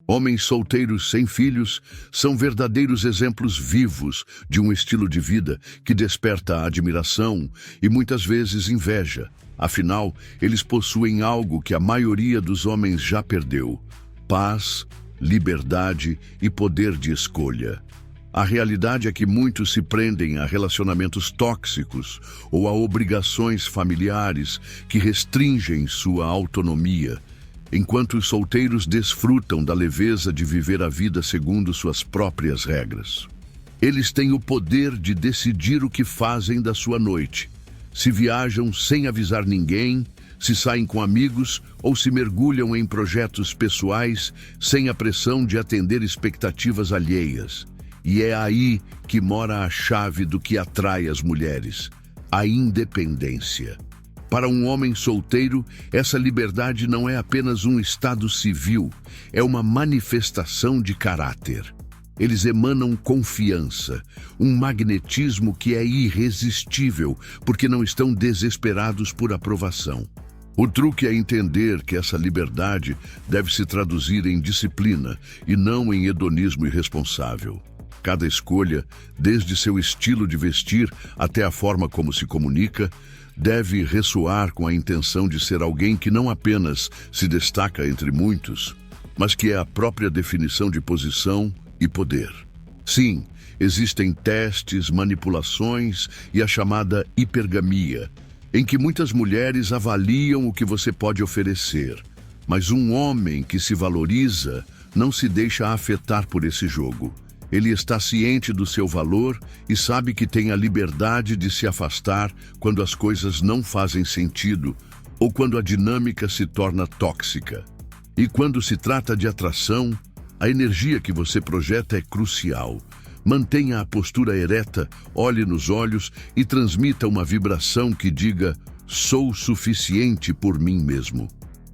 Homens solteiros sem filhos são verdadeiros exemplos vivos de um estilo de vida que desperta admiração e muitas vezes inveja. Afinal, eles possuem algo que a maioria dos homens já perdeu: paz, liberdade e poder de escolha. A realidade é que muitos se prendem a relacionamentos tóxicos ou a obrigações familiares que restringem sua autonomia, enquanto os solteiros desfrutam da leveza de viver a vida segundo suas próprias regras. Eles têm o poder de decidir o que fazem da sua noite, se viajam sem avisar ninguém, se saem com amigos ou se mergulham em projetos pessoais sem a pressão de atender expectativas alheias. E é aí que mora a chave do que atrai as mulheres: a independência. Para um homem solteiro, essa liberdade não é apenas um estado civil, é uma manifestação de caráter. Eles emanam confiança, um magnetismo que é irresistível, porque não estão desesperados por aprovação. O truque é entender que essa liberdade deve se traduzir em disciplina e não em hedonismo irresponsável. Cada escolha, desde seu estilo de vestir até a forma como se comunica, deve ressoar com a intenção de ser alguém que não apenas se destaca entre muitos, mas que é a própria definição de posição e poder. Sim, existem testes, manipulações e a chamada hipergamia, em que muitas mulheres avaliam o que você pode oferecer, mas um homem que se valoriza não se deixa afetar por esse jogo. Ele está ciente do seu valor e sabe que tem a liberdade de se afastar quando as coisas não fazem sentido ou quando a dinâmica se torna tóxica. E quando se trata de atração, a energia que você projeta é crucial. Mantenha a postura ereta, olhe nos olhos e transmita uma vibração que diga: sou suficiente por mim mesmo.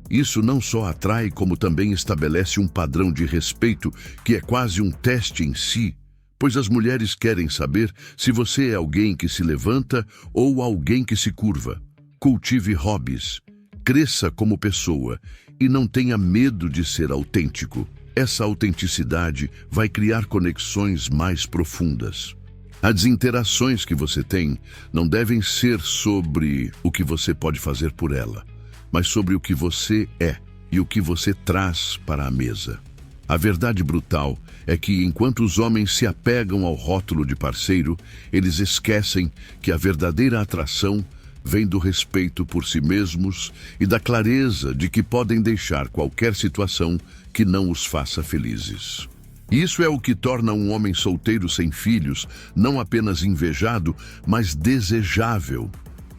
Isso não só atrai, como também estabelece um padrão de respeito que é quase um teste em si, pois as mulheres querem saber se você é alguém que se levanta ou alguém que se curva. Cultive hobbies, cresça como pessoa e não tenha medo de ser autêntico. Essa autenticidade vai criar conexões mais profundas. As interações que você tem não devem ser sobre o que você pode fazer por ela, mas sobre o que você é e o que você traz para a mesa. A verdade brutal é que, enquanto os homens se apegam ao rótulo de parceiro, eles esquecem que a verdadeira atração vem do respeito por si mesmos e da clareza de que podem deixar qualquer situação que não os faça felizes. Isso é o que torna um homem solteiro sem filhos não apenas invejado, mas desejável,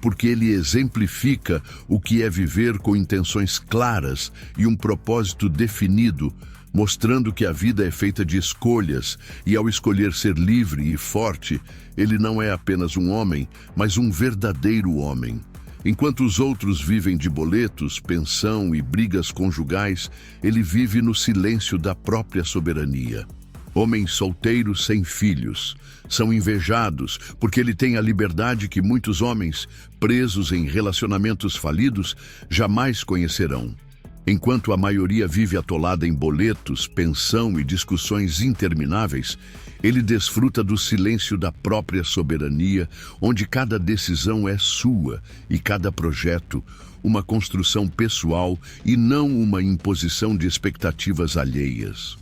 porque ele exemplifica o que é viver com intenções claras e um propósito definido, mostrando que a vida é feita de escolhas e, ao escolher ser livre e forte, ele não é apenas um homem, mas um verdadeiro homem. Enquanto os outros vivem de boletos, pensão e brigas conjugais, ele vive no silêncio da própria soberania. Homens solteiros sem filhos são invejados porque ele tem a liberdade que muitos homens, presos em relacionamentos falidos, jamais conhecerão. Enquanto a maioria vive atolada em boletos, pensão e discussões intermináveis, ele desfruta do silêncio da própria soberania, onde cada decisão é sua e cada projeto uma construção pessoal e não uma imposição de expectativas alheias.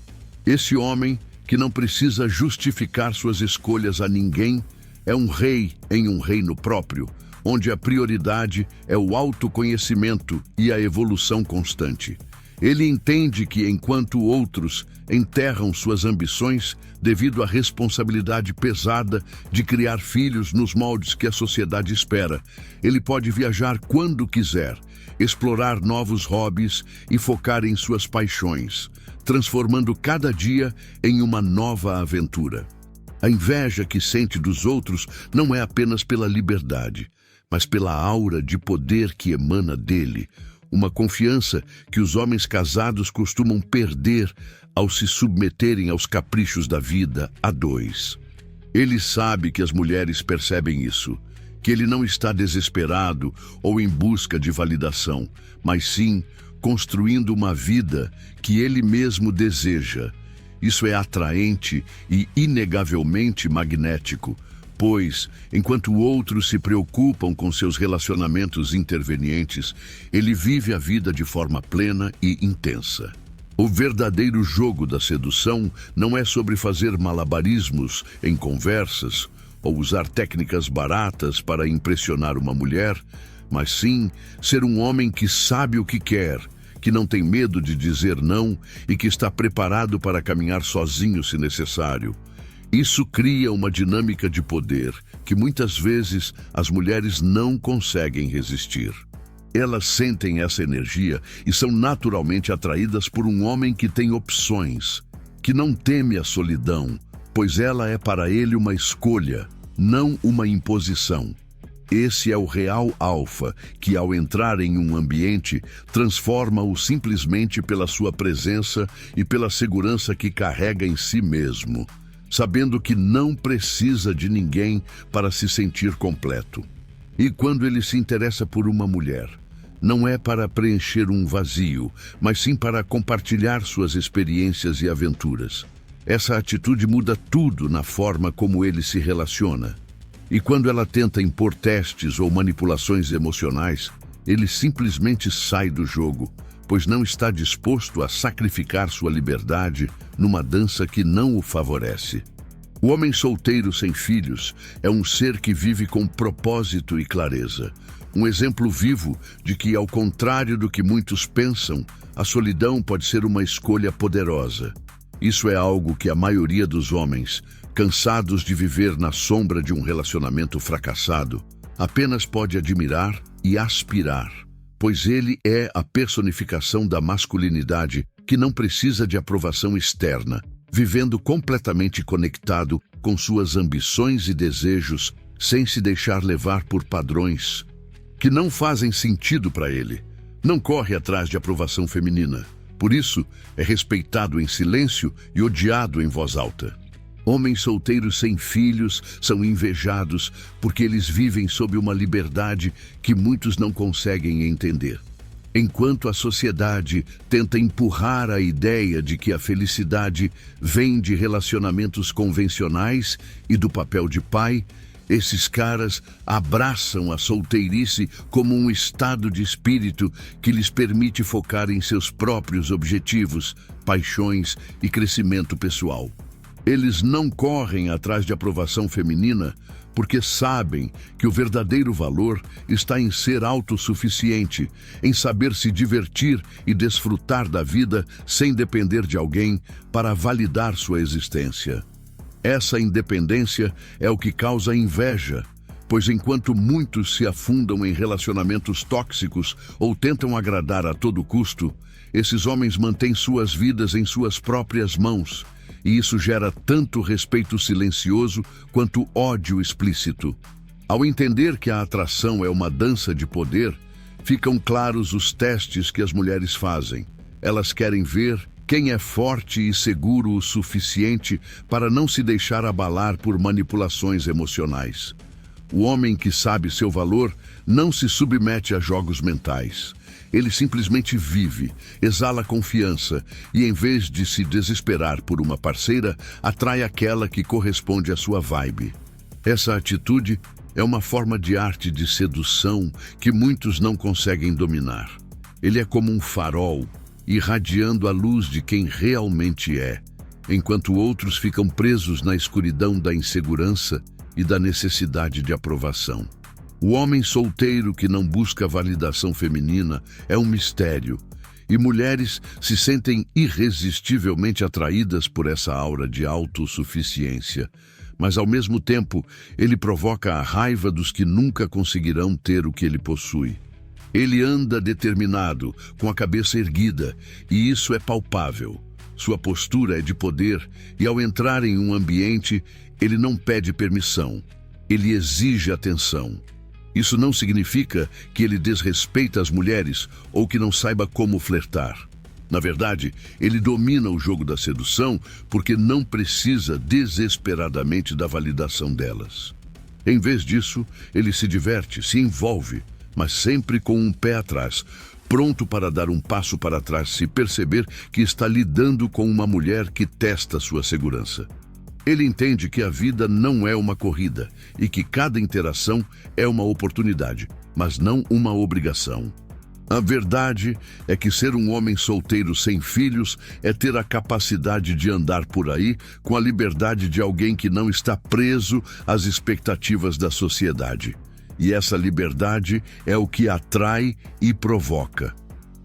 Esse homem, que não precisa justificar suas escolhas a ninguém, é um rei em um reino próprio, onde a prioridade é o autoconhecimento e a evolução constante. Ele entende que, enquanto outros enterram suas ambições devido à responsabilidade pesada de criar filhos nos moldes que a sociedade espera, ele pode viajar quando quiser, explorar novos hobbies e focar em suas paixões, transformando cada dia em uma nova aventura. A inveja que sente dos outros não é apenas pela liberdade, mas pela aura de poder que emana dele, uma confiança que os homens casados costumam perder ao se submeterem aos caprichos da vida a dois. Ele sabe que as mulheres percebem isso, que ele não está desesperado ou em busca de validação, mas sim construindo uma vida que ele mesmo deseja. Isso é atraente e inegavelmente magnético, pois, enquanto outros se preocupam com seus relacionamentos intervenientes, ele vive a vida de forma plena e intensa. O verdadeiro jogo da sedução não é sobre fazer malabarismos em conversas ou usar técnicas baratas para impressionar uma mulher, mas sim ser um homem que sabe o que quer, que não tem medo de dizer não e que está preparado para caminhar sozinho se necessário. Isso cria uma dinâmica de poder que muitas vezes as mulheres não conseguem resistir. Elas sentem essa energia e são naturalmente atraídas por um homem que tem opções, que não teme a solidão, pois ela é para ele uma escolha, não uma imposição. Esse é o real alfa, que ao entrar em um ambiente, transforma-o simplesmente pela sua presença e pela segurança que carrega em si mesmo, sabendo que não precisa de ninguém para se sentir completo. E quando ele se interessa por uma mulher, não é para preencher um vazio, mas sim para compartilhar suas experiências e aventuras. Essa atitude muda tudo na forma como ele se relaciona. E quando ela tenta impor testes ou manipulações emocionais, ele simplesmente sai do jogo, pois não está disposto a sacrificar sua liberdade numa dança que não o favorece. O homem solteiro sem filhos é um ser que vive com propósito e clareza. Um exemplo vivo de que, ao contrário do que muitos pensam, a solidão pode ser uma escolha poderosa. Isso é algo que a maioria dos homens, cansados de viver na sombra de um relacionamento fracassado, apenas pode admirar e aspirar, pois ele é a personificação da masculinidade que não precisa de aprovação externa, vivendo completamente conectado com suas ambições e desejos, sem se deixar levar por padrões que não fazem sentido para ele. Não corre atrás de aprovação feminina. Por isso, é respeitado em silêncio e odiado em voz alta. Homens solteiros sem filhos são invejados porque eles vivem sob uma liberdade que muitos não conseguem entender. Enquanto a sociedade tenta empurrar a ideia de que a felicidade vem de relacionamentos convencionais e do papel de pai, esses caras abraçam a solteirice como um estado de espírito que lhes permite focar em seus próprios objetivos, paixões e crescimento pessoal. Eles não correm atrás de aprovação feminina porque sabem que o verdadeiro valor está em ser autossuficiente, em saber se divertir e desfrutar da vida sem depender de alguém para validar sua existência. Essa independência é o que causa inveja, pois enquanto muitos se afundam em relacionamentos tóxicos ou tentam agradar a todo custo, esses homens mantêm suas vidas em suas próprias mãos, e isso gera tanto respeito silencioso quanto ódio explícito. Ao entender que a atração é uma dança de poder, ficam claros os testes que as mulheres fazem. Elas querem ver quem é forte e seguro o suficiente para não se deixar abalar por manipulações emocionais. O homem que sabe seu valor não se submete a jogos mentais. Ele simplesmente vive, exala confiança e, em vez de se desesperar por uma parceira, atrai aquela que corresponde à sua vibe. Essa atitude é uma forma de arte de sedução que muitos não conseguem dominar. Ele é como um farol, irradiando a luz de quem realmente é, enquanto outros ficam presos na escuridão da insegurança e da necessidade de aprovação. O homem solteiro que não busca validação feminina é um mistério, e mulheres se sentem irresistivelmente atraídas por essa aura de autossuficiência, mas ao mesmo tempo ele provoca a raiva dos que nunca conseguirão ter o que ele possui. Ele anda determinado, com a cabeça erguida, e isso é palpável. Sua postura é de poder, e ao entrar em um ambiente, ele não pede permissão, ele exige atenção. Isso não significa que ele desrespeita as mulheres ou que não saiba como flertar. Na verdade, ele domina o jogo da sedução porque não precisa desesperadamente da validação delas. Em vez disso, ele se diverte, se envolve, mas sempre com um pé atrás, pronto para dar um passo para trás se perceber que está lidando com uma mulher que testa sua segurança. Ele entende que a vida não é uma corrida e que cada interação é uma oportunidade, mas não uma obrigação. A verdade é que ser um homem solteiro sem filhos é ter a capacidade de andar por aí com a liberdade de alguém que não está preso às expectativas da sociedade. E essa liberdade é o que atrai e provoca.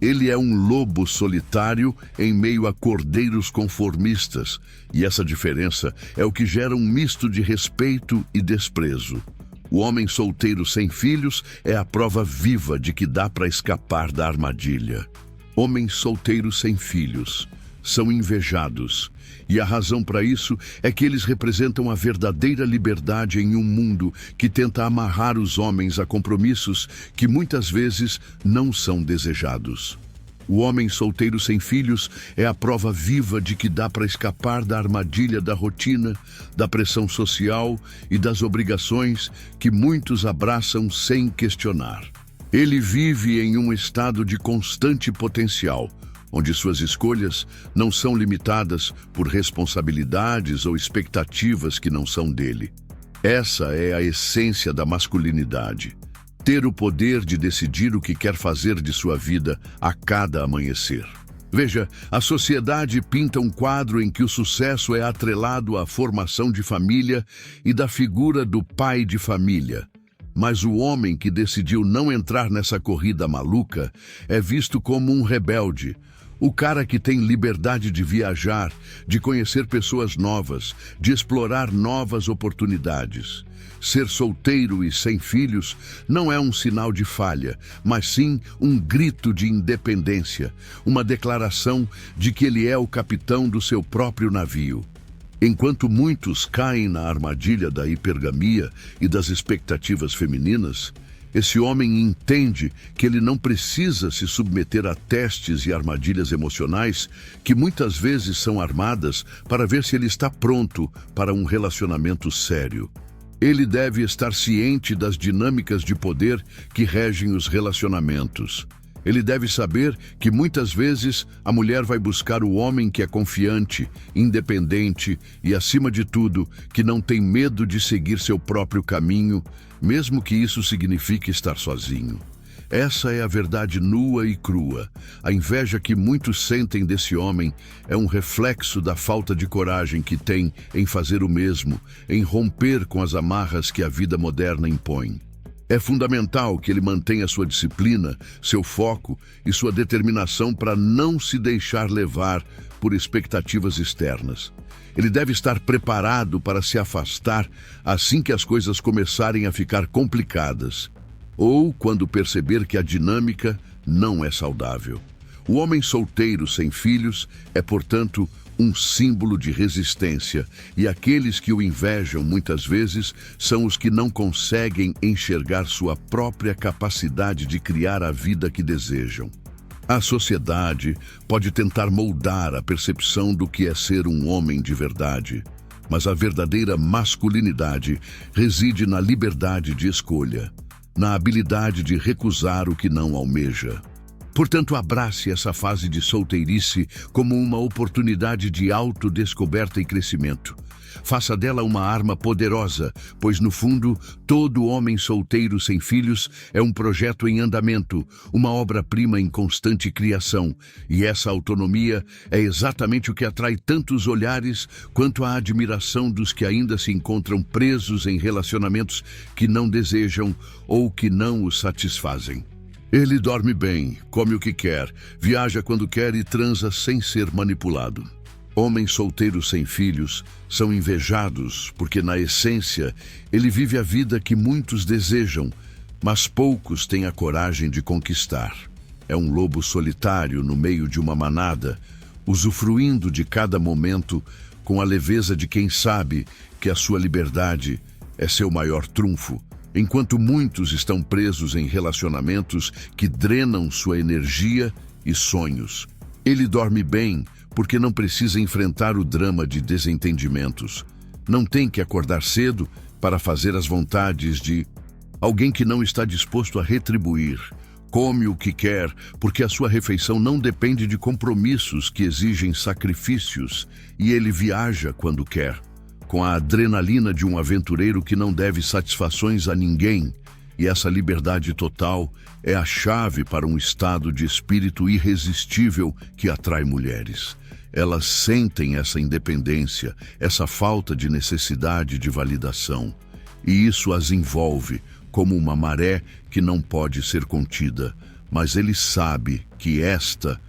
Ele é um lobo solitário em meio a cordeiros conformistas, e essa diferença é o que gera um misto de respeito e desprezo. O homem solteiro sem filhos é a prova viva de que dá para escapar da armadilha. Homens solteiros sem filhos são invejados, e a razão para isso é que eles representam a verdadeira liberdade em um mundo que tenta amarrar os homens a compromissos que muitas vezes não são desejados. O homem solteiro sem filhos é a prova viva de que dá para escapar da armadilha da rotina, da pressão social e das obrigações que muitos abraçam sem questionar. Ele vive em um estado de constante potencial, onde suas escolhas não são limitadas por responsabilidades ou expectativas que não são dele. Essa é a essência da masculinidade. Ter o poder de decidir o que quer fazer de sua vida a cada amanhecer. Veja, a sociedade pinta um quadro em que o sucesso é atrelado à formação de família e da figura do pai de família. Mas o homem que decidiu não entrar nessa corrida maluca é visto como um rebelde. O cara que tem liberdade de viajar, de conhecer pessoas novas, de explorar novas oportunidades. Ser solteiro e sem filhos não é um sinal de falha, mas sim um grito de independência, uma declaração de que ele é o capitão do seu próprio navio. Enquanto muitos caem na armadilha da hipergamia e das expectativas femininas, esse homem entende que ele não precisa se submeter a testes e armadilhas emocionais que muitas vezes são armadas para ver se ele está pronto para um relacionamento sério. Ele deve estar ciente das dinâmicas de poder que regem os relacionamentos. Ele deve saber que muitas vezes a mulher vai buscar o homem que é confiante, independente e, acima de tudo, que não tem medo de seguir seu próprio caminho, mesmo que isso signifique estar sozinho. Essa é a verdade nua e crua. A inveja que muitos sentem desse homem é um reflexo da falta de coragem que tem em fazer o mesmo, em romper com as amarras que a vida moderna impõe. É fundamental que ele mantenha sua disciplina, seu foco e sua determinação para não se deixar levar por expectativas externas. Ele deve estar preparado para se afastar assim que as coisas começarem a ficar complicadas, ou quando perceber que a dinâmica não é saudável. O homem solteiro sem filhos é, portanto, um símbolo de resistência, e aqueles que o invejam muitas vezes são os que não conseguem enxergar sua própria capacidade de criar a vida que desejam. A sociedade pode tentar moldar a percepção do que é ser um homem de verdade, mas a verdadeira masculinidade reside na liberdade de escolha, na habilidade de recusar o que não almeja. Portanto, abrace essa fase de solteirice como uma oportunidade de autodescoberta e crescimento. Faça dela uma arma poderosa, pois no fundo, todo homem solteiro sem filhos é um projeto em andamento, uma obra-prima em constante criação. E essa autonomia é exatamente o que atrai tantos olhares quanto a admiração dos que ainda se encontram presos em relacionamentos que não desejam ou que não os satisfazem. Ele dorme bem, come o que quer, viaja quando quer e transa sem ser manipulado. Homens solteiros sem filhos são invejados porque, na essência, ele vive a vida que muitos desejam, mas poucos têm a coragem de conquistar. É um lobo solitário no meio de uma manada, usufruindo de cada momento com a leveza de quem sabe que a sua liberdade é seu maior trunfo. Enquanto muitos estão presos em relacionamentos que drenam sua energia e sonhos. Ele dorme bem porque não precisa enfrentar o drama de desentendimentos. Não tem que acordar cedo para fazer as vontades de alguém que não está disposto a retribuir, Come o que quer, porque a sua refeição não depende de compromissos que exigem sacrifícios, e ele viaja quando quer, com a adrenalina de um aventureiro que não deve satisfações a ninguém. E essa liberdade total é a chave para um estado de espírito irresistível que atrai mulheres. Elas sentem essa independência, essa falta de necessidade de validação. E isso as envolve como uma maré que não pode ser contida. Mas ele sabe que esta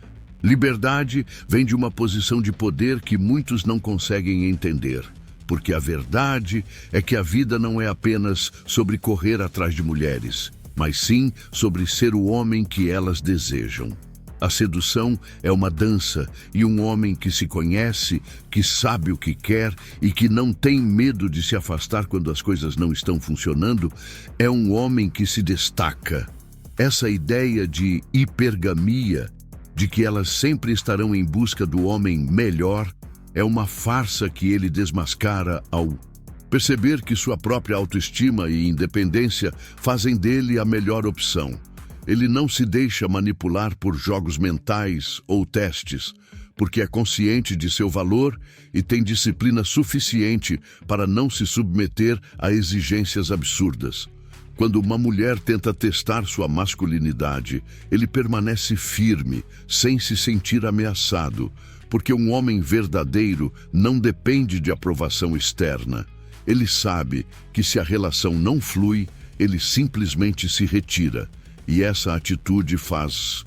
liberdade vem de uma posição de poder que muitos não conseguem entender. Porque a verdade é que a vida não é apenas sobre correr atrás de mulheres, mas sim sobre ser o homem que elas desejam. A sedução é uma dança, e um homem que se conhece, que sabe o que quer e que não tem medo de se afastar quando as coisas não estão funcionando, é um homem que se destaca. Essa ideia de hipergamia, de que elas sempre estarão em busca do homem melhor, é uma farsa que ele desmascara ao perceber que sua própria autoestima e independência fazem dele a melhor opção. Ele não se deixa manipular por jogos mentais ou testes, porque é consciente de seu valor e tem disciplina suficiente para não se submeter a exigências absurdas. Quando uma mulher tenta testar sua masculinidade, ele permanece firme, sem se sentir ameaçado, porque um homem verdadeiro não depende de aprovação externa. Ele sabe que se a relação não flui, ele simplesmente se retira. E essa atitude faz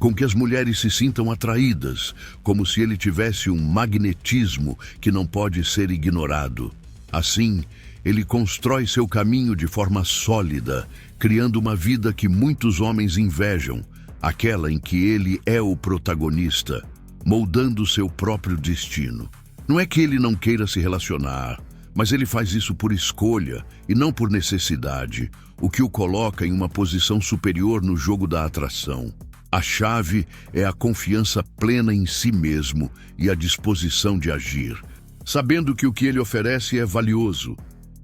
com que as mulheres se sintam atraídas, como se ele tivesse um magnetismo que não pode ser ignorado. Assim, ele constrói seu caminho de forma sólida, criando uma vida que muitos homens invejam, aquela em que ele é o protagonista, moldando seu próprio destino. Não é que ele não queira se relacionar, mas ele faz isso por escolha e não por necessidade, o que o coloca em uma posição superior no jogo da atração. A chave é a confiança plena em si mesmo e a disposição de agir, sabendo que o que ele oferece é valioso.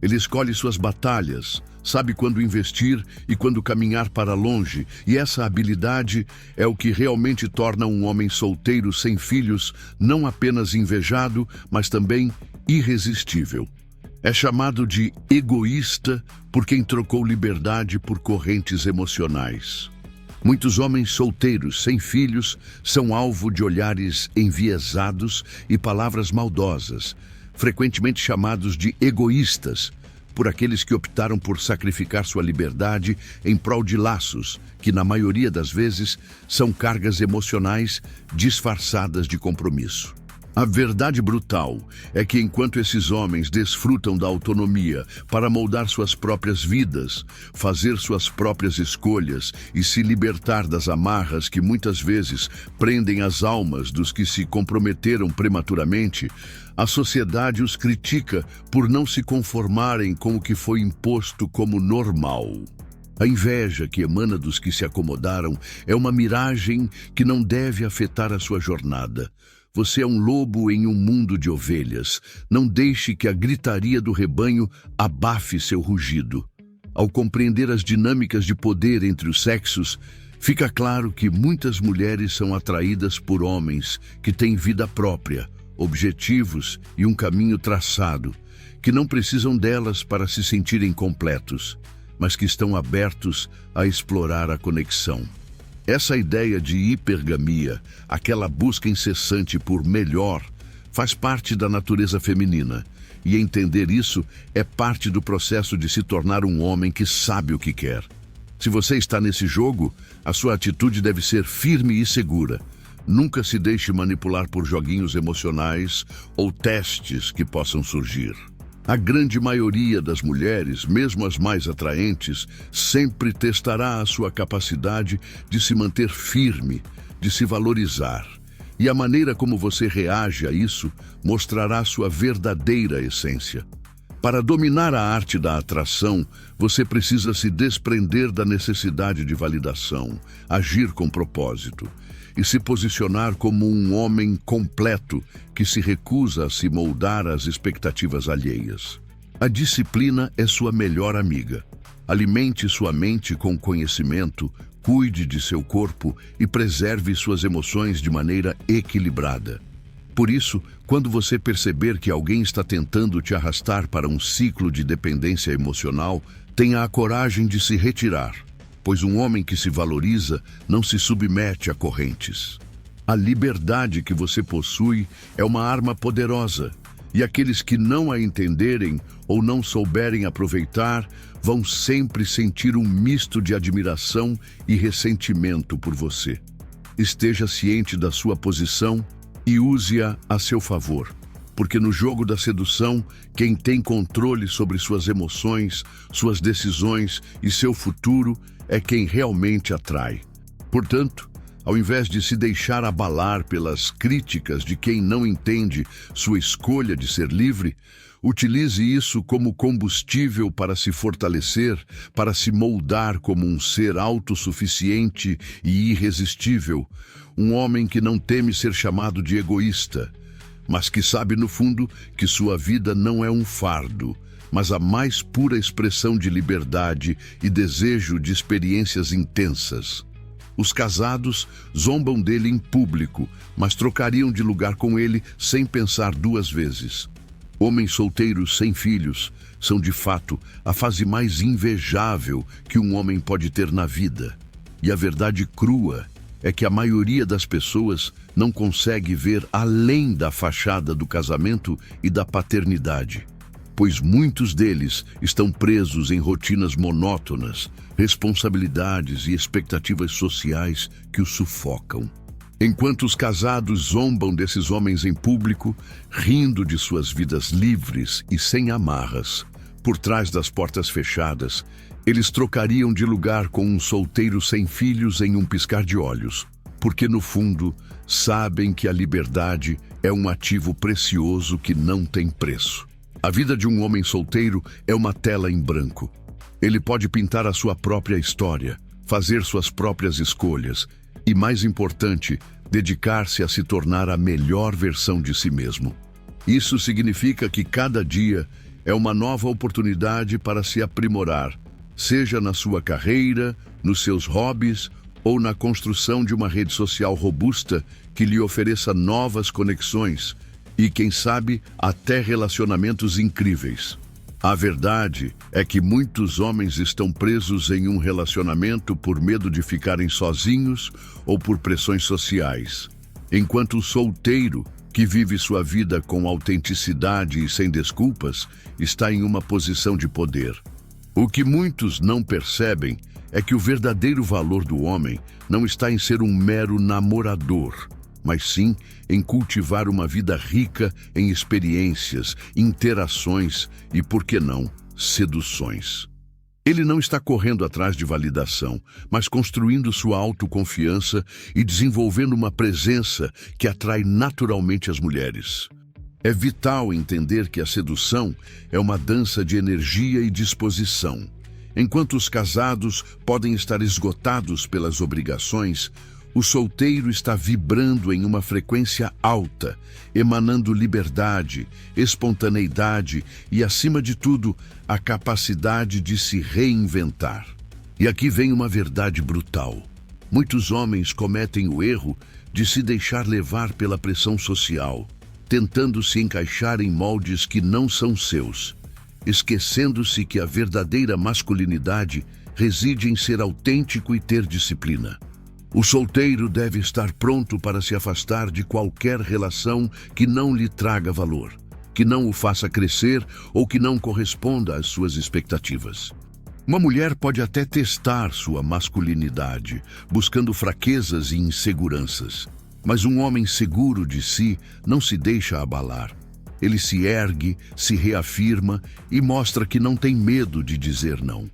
Ele escolhe suas batalhas, sabe quando investir e quando caminhar para longe, e essa habilidade é o que realmente torna um homem solteiro sem filhos não apenas invejado, mas também irresistível. É chamado de egoísta por quem trocou liberdade por correntes emocionais. Muitos homens solteiros, sem filhos, são alvo de olhares enviesados e palavras maldosas, frequentemente chamados de egoístas, por aqueles que optaram por sacrificar sua liberdade em prol de laços, que na maioria das vezes são cargas emocionais disfarçadas de compromisso. A verdade brutal é que enquanto esses homens desfrutam da autonomia para moldar suas próprias vidas, fazer suas próprias escolhas e se libertar das amarras que muitas vezes prendem as almas dos que se comprometeram prematuramente, a sociedade os critica por não se conformarem com o que foi imposto como normal. A inveja que emana dos que se acomodaram é uma miragem que não deve afetar a sua jornada. Você é um lobo em um mundo de ovelhas. Não deixe que a gritaria do rebanho abafe seu rugido. Ao compreender as dinâmicas de poder entre os sexos, fica claro que muitas mulheres são atraídas por homens que têm vida própria, objetivos e um caminho traçado, que não precisam delas para se sentirem completos, mas que estão abertos a explorar a conexão. Essa ideia de hipergamia, aquela busca incessante por melhor, faz parte da natureza feminina, e entender isso é parte do processo de se tornar um homem que sabe o que quer. Se você está nesse jogo, a sua atitude deve ser firme e segura. Nunca se deixe manipular por joguinhos emocionais ou testes que possam surgir. A grande maioria das mulheres, mesmo as mais atraentes, sempre testará a sua capacidade de se manter firme, de se valorizar. E a maneira como você reage a isso mostrará sua verdadeira essência. Para dominar a arte da atração, você precisa se desprender da necessidade de validação, agir com propósito e se posicionar como um homem completo que se recusa a se moldar às expectativas alheias. A disciplina é sua melhor amiga. Alimente sua mente com conhecimento, Cuide de seu corpo e preserve suas emoções de maneira equilibrada. Por isso, quando você perceber que alguém está tentando te arrastar para um ciclo de dependência emocional, tenha a coragem de se retirar, pois um homem que se valoriza não se submete a correntes. A liberdade que você possui é uma arma poderosa, e aqueles que não a entenderem ou não souberem aproveitar vão sempre sentir um misto de admiração e ressentimento por você. Esteja ciente da sua posição e use-a a seu favor, porque no jogo da sedução, quem tem controle sobre suas emoções, suas decisões e seu futuro é quem realmente atrai. Portanto, ao invés de se deixar abalar pelas críticas de quem não entende sua escolha de ser livre, utilize isso como combustível para se fortalecer, para se moldar como um ser autossuficiente e irresistível, um homem que não teme ser chamado de egoísta, mas que sabe no fundo que sua vida não é um fardo, mas a mais pura expressão de liberdade e desejo de experiências intensas. Os casados zombam dele em público, mas trocariam de lugar com ele sem pensar duas vezes. Homens solteiros sem filhos são, de fato, a fase mais invejável que um homem pode ter na vida. E a verdade crua é que a maioria das pessoas não consegue ver além da fachada do casamento e da paternidade, pois muitos deles estão presos em rotinas monótonas, responsabilidades e expectativas sociais que os sufocam. Enquanto os casados zombam desses homens em público, rindo de suas vidas livres e sem amarras, por trás das portas fechadas, eles trocariam de lugar com um solteiro sem filhos em um piscar de olhos, porque no fundo sabem que a liberdade é um ativo precioso que não tem preço. A vida de um homem solteiro é uma tela em branco. Ele pode pintar a sua própria história, fazer suas próprias escolhas e, mais importante, dedicar-se a se tornar a melhor versão de si mesmo. Isso significa que cada dia é uma nova oportunidade para se aprimorar, seja na sua carreira, nos seus hobbies ou na construção de uma rede social robusta que lhe ofereça novas conexões e, quem sabe, até relacionamentos incríveis. A verdade é que muitos homens estão presos em um relacionamento por medo de ficarem sozinhos ou por pressões sociais, enquanto o solteiro, que vive sua vida com autenticidade e sem desculpas, está em uma posição de poder. O que muitos não percebem é que o verdadeiro valor do homem não está em ser um mero namorador, mas sim em cultivar uma vida rica em experiências, interações e, por que não, seduções. Ele não está correndo atrás de validação, mas construindo sua autoconfiança e desenvolvendo uma presença que atrai naturalmente as mulheres. É vital entender que a sedução é uma dança de energia e disposição. Enquanto os casados podem estar esgotados pelas obrigações, o solteiro está vibrando em uma frequência alta, emanando liberdade, espontaneidade e, acima de tudo, a capacidade de se reinventar. E aqui vem uma verdade brutal. Muitos homens cometem o erro de se deixar levar pela pressão social, tentando se encaixar em moldes que não são seus, esquecendo-se que a verdadeira masculinidade reside em ser autêntico e ter disciplina. O solteiro deve estar pronto para se afastar de qualquer relação que não lhe traga valor, que não o faça crescer ou que não corresponda às suas expectativas. Uma mulher pode até testar sua masculinidade, buscando fraquezas e inseguranças, mas um homem seguro de si não se deixa abalar. Ele se ergue, se reafirma e mostra que não tem medo de dizer não.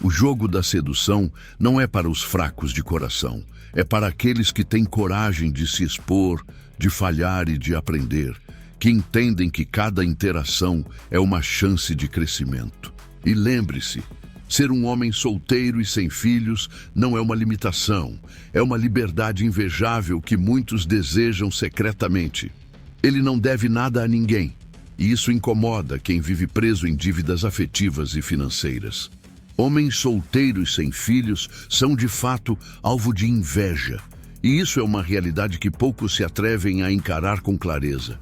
O jogo da sedução não é para os fracos de coração, é para aqueles que têm coragem de se expor, de falhar e de aprender, que entendem que cada interação é uma chance de crescimento. E lembre-se, ser um homem solteiro e sem filhos não é uma limitação, é uma liberdade invejável que muitos desejam secretamente. Ele não deve nada a ninguém, e isso incomoda quem vive preso em dívidas afetivas e financeiras. Homens solteiros sem filhos são de fato alvo de inveja. E isso é uma realidade que poucos se atrevem a encarar com clareza.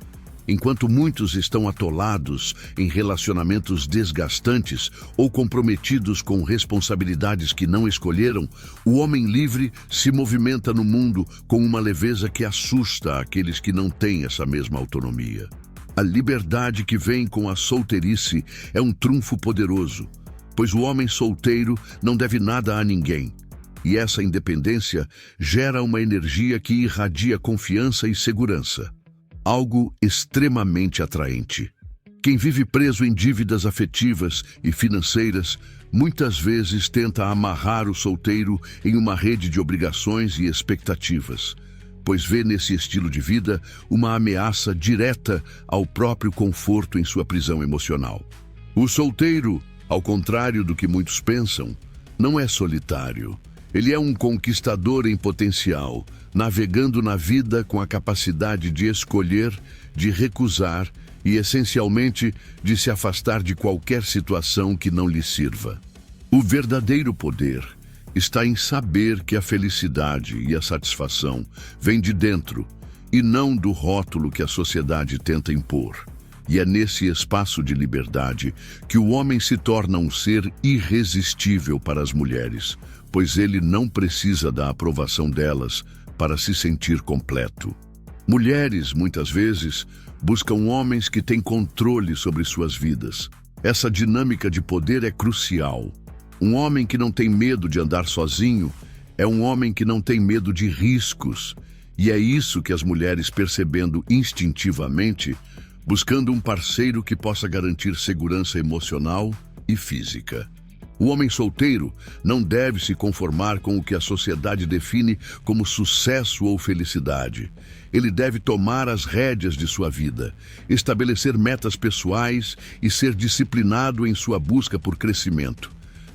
Enquanto muitos estão atolados em relacionamentos desgastantes ou comprometidos com responsabilidades que não escolheram, o homem livre se movimenta no mundo com uma leveza que assusta aqueles que não têm essa mesma autonomia. A liberdade que vem com a solteirice é um trunfo poderoso, pois o homem solteiro não deve nada a ninguém. E essa independência gera uma energia que irradia confiança e segurança. Algo extremamente atraente. Quem vive preso em dívidas afetivas e financeiras muitas vezes tenta amarrar o solteiro em uma rede de obrigações e expectativas, pois vê nesse estilo de vida uma ameaça direta ao próprio conforto em sua prisão emocional. O solteiro, ao contrário do que muitos pensam, não é solitário. Ele é um conquistador em potencial, navegando na vida com a capacidade de escolher, de recusar e, essencialmente, de se afastar de qualquer situação que não lhe sirva. O verdadeiro poder está em saber que a felicidade e a satisfação vêm de dentro e não do rótulo que a sociedade tenta impor. E é nesse espaço de liberdade que o homem se torna um ser irresistível para as mulheres, pois ele não precisa da aprovação delas para se sentir completo. Mulheres, muitas vezes, buscam homens que têm controle sobre suas vidas. Essa dinâmica de poder é crucial. Um homem que não tem medo de andar sozinho é um homem que não tem medo de riscos. E é isso que as mulheres, percebendo instintivamente, buscando um parceiro que possa garantir segurança emocional e física. O homem solteiro não deve se conformar com o que a sociedade define como sucesso ou felicidade. Ele deve tomar as rédeas de sua vida, estabelecer metas pessoais e ser disciplinado em sua busca por crescimento,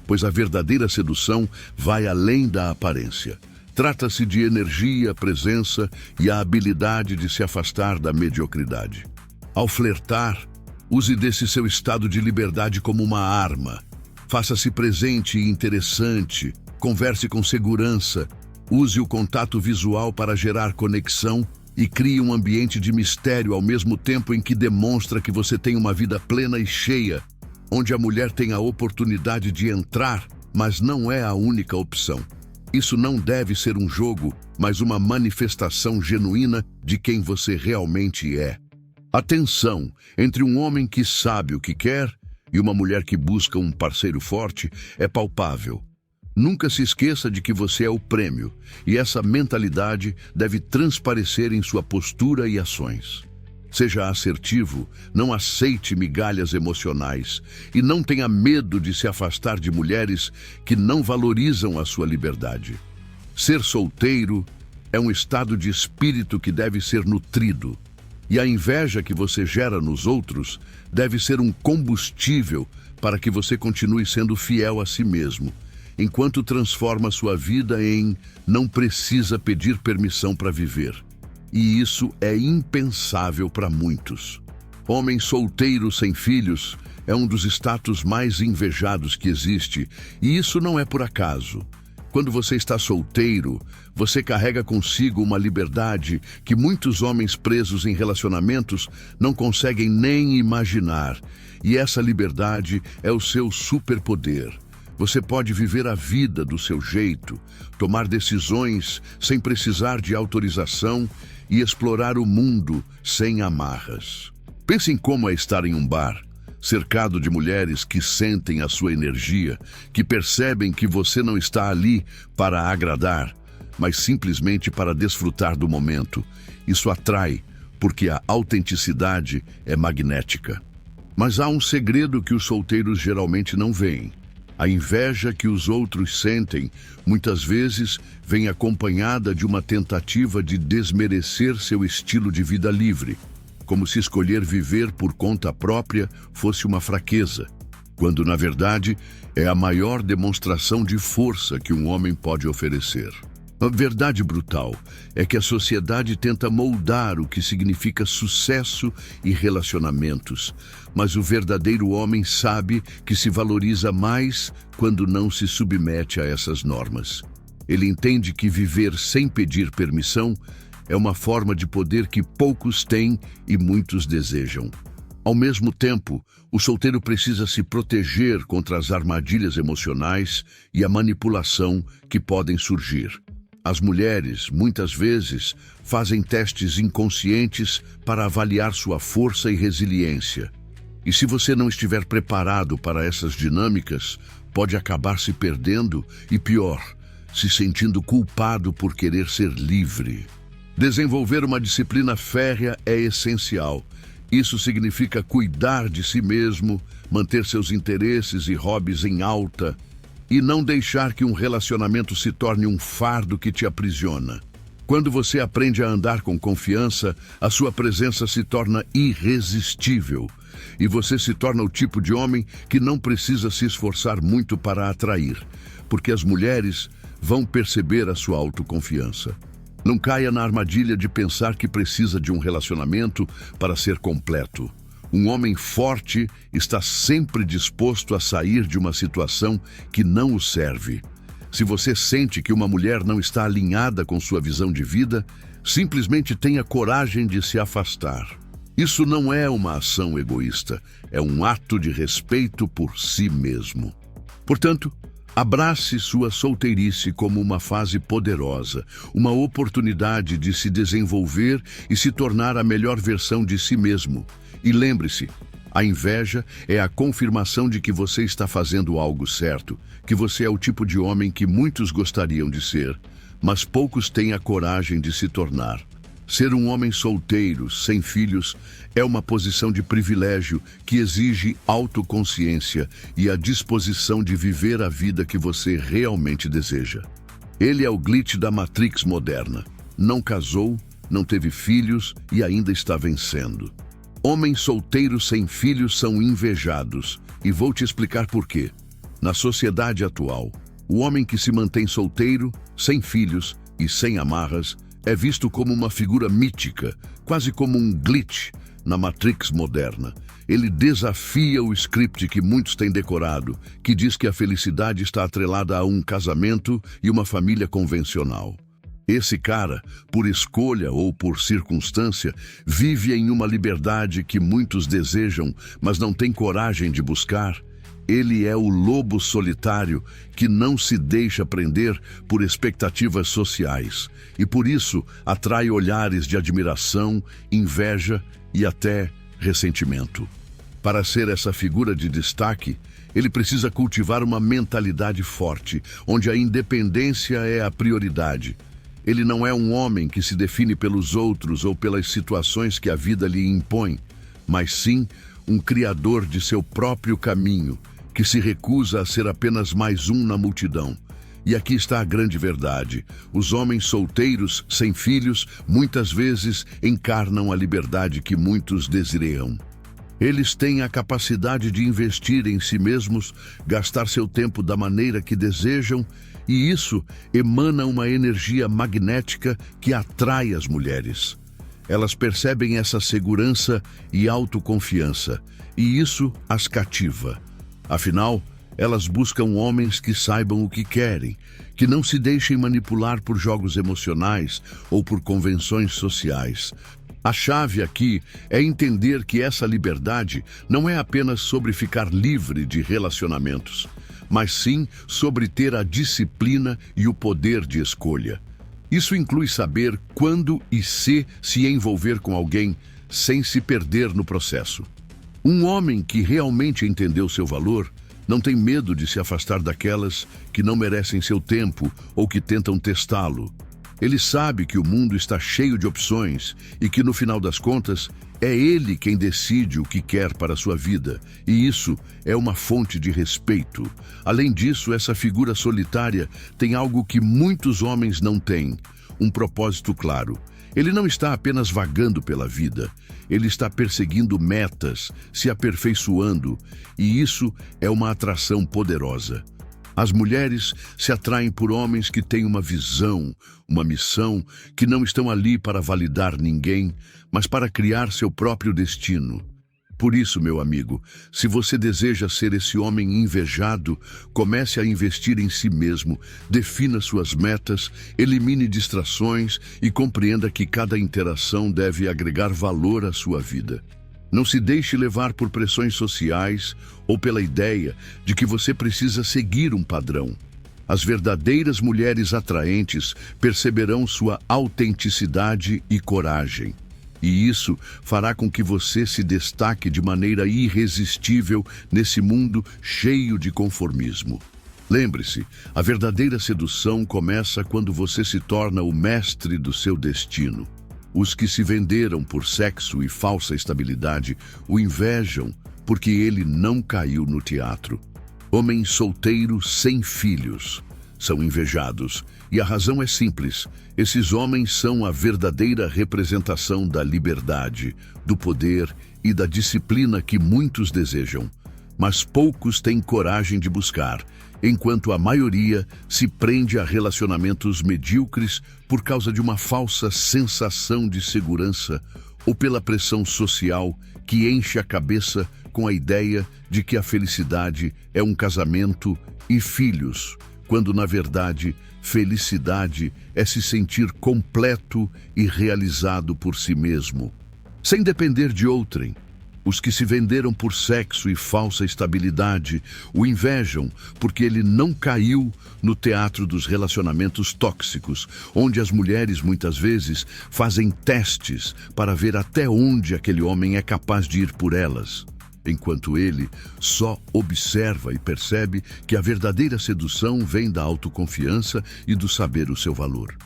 pois a verdadeira sedução vai além da aparência. Trata-se de energia, presença e a habilidade de se afastar da mediocridade. Ao flertar, use desse seu estado de liberdade como uma arma. Faça-se presente e interessante, converse com segurança, use o contato visual para gerar conexão e crie um ambiente de mistério ao mesmo tempo em que demonstra que você tem uma vida plena e cheia, onde a mulher tem a oportunidade de entrar, mas não é a única opção. Isso não deve ser um jogo, mas uma manifestação genuína de quem você realmente é. A tensão entre um homem que sabe o que quer e uma mulher que busca um parceiro forte é palpável. Nunca se esqueça de que você é o prêmio, e essa mentalidade deve transparecer em sua postura e ações. Seja assertivo, não aceite migalhas emocionais e não tenha medo de se afastar de mulheres que não valorizam a sua liberdade. Ser solteiro é um estado de espírito que deve ser nutrido. E a inveja que você gera nos outros deve ser um combustível para que você continue sendo fiel a si mesmo, enquanto transforma sua vida em não precisa pedir permissão para viver. E isso é impensável para muitos. Homem solteiro sem filhos é um dos status mais invejados que existe, e isso não é por acaso. Quando você está solteiro, você carrega consigo uma liberdade que muitos homens presos em relacionamentos não conseguem nem imaginar. E essa liberdade é o seu superpoder. Você pode viver a vida do seu jeito, tomar decisões sem precisar de autorização e explorar o mundo sem amarras. Pense em como é estar em um bar, cercado de mulheres que sentem a sua energia, que percebem que você não está ali para agradar, mas simplesmente para desfrutar do momento. Isso atrai, porque a autenticidade é magnética. Mas há um segredo que os solteiros geralmente não veem. A inveja que os outros sentem, muitas vezes, vem acompanhada de uma tentativa de desmerecer seu estilo de vida livre, como se escolher viver por conta própria fosse uma fraqueza, quando, na verdade, é a maior demonstração de força que um homem pode oferecer. A verdade brutal é que a sociedade tenta moldar o que significa sucesso e relacionamentos, mas o verdadeiro homem sabe que se valoriza mais quando não se submete a essas normas. Ele entende que viver sem pedir permissão é uma forma de poder que poucos têm e muitos desejam. Ao mesmo tempo, o solteiro precisa se proteger contra as armadilhas emocionais e a manipulação que podem surgir. As mulheres, muitas vezes, fazem testes inconscientes para avaliar sua força e resiliência. E se você não estiver preparado para essas dinâmicas, pode acabar se perdendo e, pior, se sentindo culpado por querer ser livre. Desenvolver uma disciplina férrea é essencial. Isso significa cuidar de si mesmo, manter seus interesses e hobbies em alta e não deixar que um relacionamento se torne um fardo que te aprisiona. Quando você aprende a andar com confiança, a sua presença se torna irresistível e você se torna o tipo de homem que não precisa se esforçar muito para atrair, porque as mulheres vão perceber a sua autoconfiança. Não caia na armadilha de pensar que precisa de um relacionamento para ser completo. Um homem forte está sempre disposto a sair de uma situação que não o serve. Se você sente que uma mulher não está alinhada com sua visão de vida, simplesmente tenha coragem de se afastar. Isso não é uma ação egoísta, é um ato de respeito por si mesmo. Portanto, abrace sua solteirice como uma fase poderosa, uma oportunidade de se desenvolver e se tornar a melhor versão de si mesmo. E lembre-se, a inveja é a confirmação de que você está fazendo algo certo, que você é o tipo de homem que muitos gostariam de ser, mas poucos têm a coragem de se tornar. Ser um homem solteiro, sem filhos, é uma posição de privilégio que exige autoconsciência e a disposição de viver a vida que você realmente deseja. Ele é o glitch da Matrix moderna. Não casou, não teve filhos e ainda está vencendo. Homens solteiros sem filhos são invejados, e vou te explicar por quê. Na sociedade atual, o homem que se mantém solteiro, sem filhos e sem amarras, é visto como uma figura mítica, quase como um glitch na Matrix moderna. Ele desafia o script que muitos têm decorado, que diz que a felicidade está atrelada a um casamento e uma família convencional. Esse cara, por escolha ou por circunstância, vive em uma liberdade que muitos desejam, mas não têm coragem de buscar. Ele é o lobo solitário que não se deixa prender por expectativas sociais e por isso atrai olhares de admiração, inveja e até ressentimento. Para ser essa figura de destaque, ele precisa cultivar uma mentalidade forte, onde a independência é a prioridade. Ele não é um homem que se define pelos outros ou pelas situações que a vida lhe impõe, mas sim um criador de seu próprio caminho, que se recusa a ser apenas mais um na multidão. E aqui está a grande verdade. Os homens solteiros, sem filhos, muitas vezes encarnam a liberdade que muitos desejam. Eles têm a capacidade de investir em si mesmos, gastar seu tempo da maneira que desejam, e isso emana uma energia magnética que atrai as mulheres. Elas percebem essa segurança e autoconfiança, e isso as cativa. Afinal, elas buscam homens que saibam o que querem, que não se deixem manipular por jogos emocionais ou por convenções sociais. A chave aqui é entender que essa liberdade não é apenas sobre ficar livre de relacionamentos, mas sim sobre ter a disciplina e o poder de escolha. Isso inclui saber quando e se envolver com alguém sem se perder no processo. Um homem que realmente entendeu seu valor não tem medo de se afastar daquelas que não merecem seu tempo ou que tentam testá-lo. Ele sabe que o mundo está cheio de opções e que, no final das contas, é ele quem decide o que quer para a sua vida, e isso é uma fonte de respeito. Além disso, essa figura solitária tem algo que muitos homens não têm: um propósito claro. Ele não está apenas vagando pela vida, ele está perseguindo metas, se aperfeiçoando, e isso é uma atração poderosa. As mulheres se atraem por homens que têm uma visão, uma missão, que não estão ali para validar ninguém, mas para criar seu próprio destino. Por isso, meu amigo, se você deseja ser esse homem invejado, comece a investir em si mesmo, defina suas metas, elimine distrações e compreenda que cada interação deve agregar valor à sua vida. Não se deixe levar por pressões sociais ou pela ideia de que você precisa seguir um padrão. As verdadeiras mulheres atraentes perceberão sua autenticidade e coragem. E isso fará com que você se destaque de maneira irresistível nesse mundo cheio de conformismo. Lembre-se, a verdadeira sedução começa quando você se torna o mestre do seu destino. Os que se venderam por sexo e falsa estabilidade o invejam porque ele não caiu no teatro. Homem solteiro sem filhos são invejados, e a razão é simples. Esses homens são a verdadeira representação da liberdade, do poder e da disciplina que muitos desejam, mas poucos têm coragem de buscar, enquanto a maioria se prende a relacionamentos medíocres por causa de uma falsa sensação de segurança ou pela pressão social que enche a cabeça com a ideia de que a felicidade é um casamento e filhos, quando, na verdade, felicidade é se sentir completo e realizado por si mesmo, sem depender de outrem. Os que se venderam por sexo e falsa estabilidade o invejam porque ele não caiu no teatro dos relacionamentos tóxicos, onde as mulheres muitas vezes fazem testes para ver até onde aquele homem é capaz de ir por elas, enquanto ele só observa e percebe que a verdadeira sedução vem da autoconfiança e do saber o seu valor.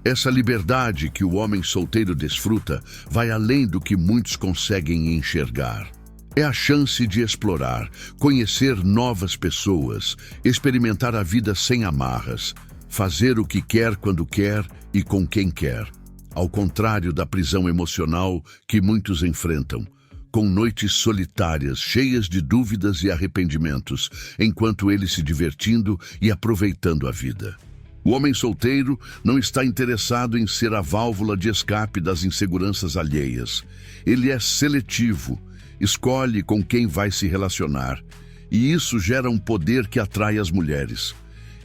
Essa liberdade que o homem solteiro desfruta vai além do que muitos conseguem enxergar. É a chance de explorar, conhecer novas pessoas, experimentar a vida sem amarras, fazer o que quer quando quer e com quem quer. Ao contrário da prisão emocional que muitos enfrentam, com noites solitárias, cheias de dúvidas e arrependimentos, enquanto ele se divertindo e aproveitando a vida. O homem solteiro não está interessado em ser a válvula de escape das inseguranças alheias. Ele é seletivo, escolhe com quem vai se relacionar, e isso gera um poder que atrai as mulheres.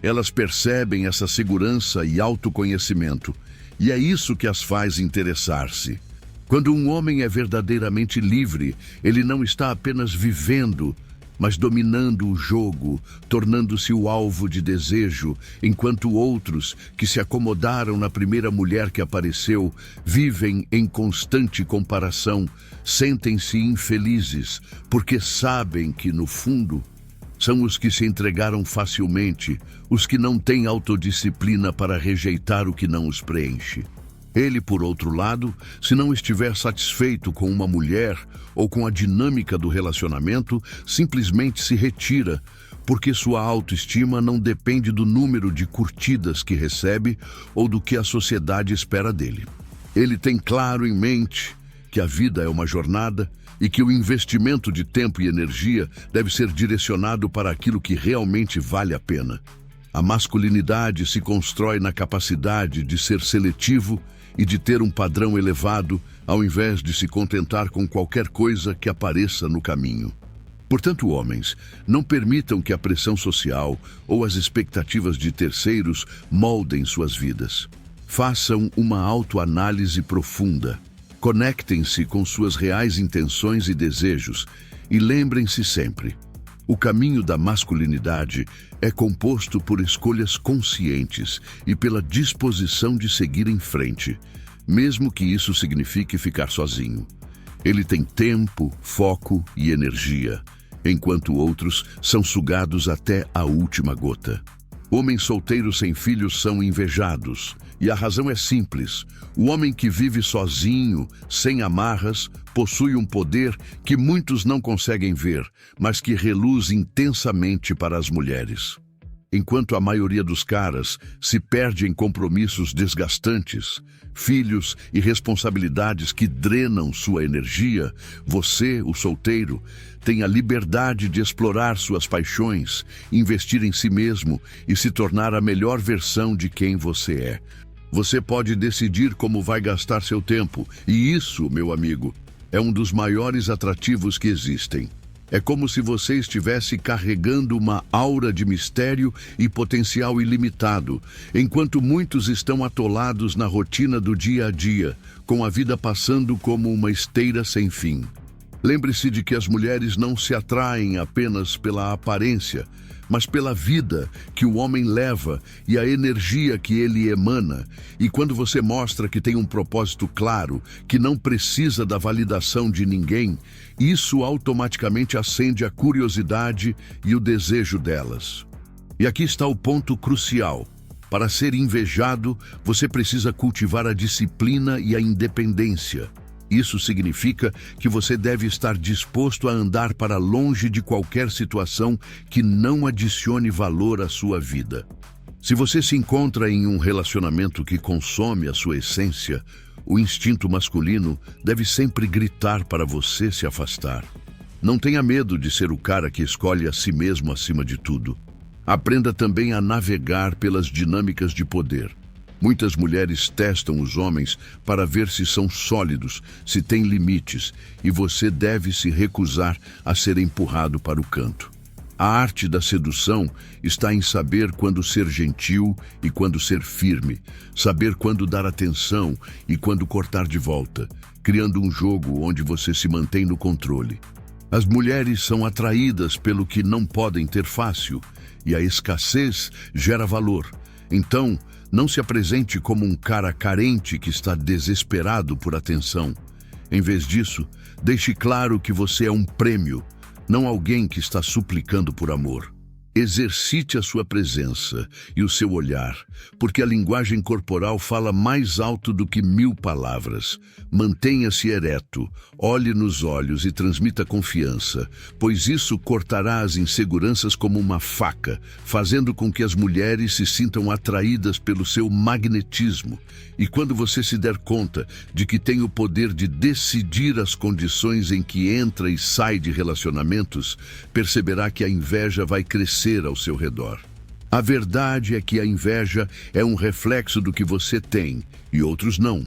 Elas percebem essa segurança e autoconhecimento, e é isso que as faz interessar-se. Quando um homem é verdadeiramente livre, ele não está apenas vivendo, mas dominando o jogo, tornando-se o alvo de desejo, enquanto outros, que se acomodaram na primeira mulher que apareceu, vivem em constante comparação, sentem-se infelizes, porque sabem que, no fundo, são os que se entregaram facilmente, os que não têm autodisciplina para rejeitar o que não os preenche. Ele, por outro lado, se não estiver satisfeito com uma mulher ou com a dinâmica do relacionamento, simplesmente se retira, porque sua autoestima não depende do número de curtidas que recebe ou do que a sociedade espera dele. Ele tem claro em mente que a vida é uma jornada e que o investimento de tempo e energia deve ser direcionado para aquilo que realmente vale a pena. A masculinidade se constrói na capacidade de ser seletivo e de ter um padrão elevado, ao invés de se contentar com qualquer coisa que apareça no caminho. Portanto, homens, não permitam que a pressão social ou as expectativas de terceiros moldem suas vidas. Façam uma autoanálise profunda. Conectem-se com suas reais intenções e desejos e lembrem-se sempre: o caminho da masculinidade é composto por escolhas conscientes e pela disposição de seguir em frente, mesmo que isso signifique ficar sozinho. Ele tem tempo, foco e energia, enquanto outros são sugados até a última gota. Homens solteiros sem filhos são invejados, e a razão é simples. O homem que vive sozinho, sem amarras, possui um poder que muitos não conseguem ver, mas que reluz intensamente para as mulheres. enquanto a maioria dos caras se perde em compromissos desgastantes, filhos e responsabilidades que drenam sua energia, você, o solteiro, tem a liberdade de explorar suas paixões, investir em si mesmo e se tornar a melhor versão de quem você é. Você pode decidir como vai gastar seu tempo, e isso, meu amigo, é um dos maiores atrativos que existem. É como se você estivesse carregando uma aura de mistério e potencial ilimitado, enquanto muitos estão atolados na rotina do dia a dia, com a vida passando como uma esteira sem fim. Lembre-se de que as mulheres não se atraem apenas pela aparência, mas pela vida que o homem leva e a energia que ele emana. E quando você mostra que tem um propósito claro, que não precisa da validação de ninguém, isso automaticamente acende a curiosidade e o desejo delas. E aqui está o ponto crucial. Para ser invejado, você precisa cultivar a disciplina e a independência. Isso significa que você deve estar disposto a andar para longe de qualquer situação que não adicione valor à sua vida. Se você se encontra em um relacionamento que consome a sua essência, o instinto masculino deve sempre gritar para você se afastar. Não tenha medo de ser o cara que escolhe a si mesmo acima de tudo. Aprenda também a navegar pelas dinâmicas de poder. Muitas mulheres testam os homens para ver se são sólidos, se têm limites, e você deve se recusar a ser empurrado para o canto. A arte da sedução está em saber quando ser gentil e quando ser firme, saber quando dar atenção e quando cortar de volta, criando um jogo onde você se mantém no controle. As mulheres são atraídas pelo que não podem ter fácil, e a escassez gera valor. Então, não se apresente como um cara carente que está desesperado por atenção. Em vez disso, deixe claro que você é um prêmio, não alguém que está suplicando por amor. Exercite a sua presença e o seu olhar, porque a linguagem corporal fala mais alto do que 1000 palavras. Mantenha-se ereto, olhe nos olhos e transmita confiança, pois isso cortará as inseguranças como uma faca, fazendo com que as mulheres se sintam atraídas pelo seu magnetismo. E quando você se der conta de que tem o poder de decidir as condições em que entra e sai de relacionamentos, perceberá que a inveja vai crescer ao seu redor. A verdade é que a inveja é um reflexo do que você tem, e outros não.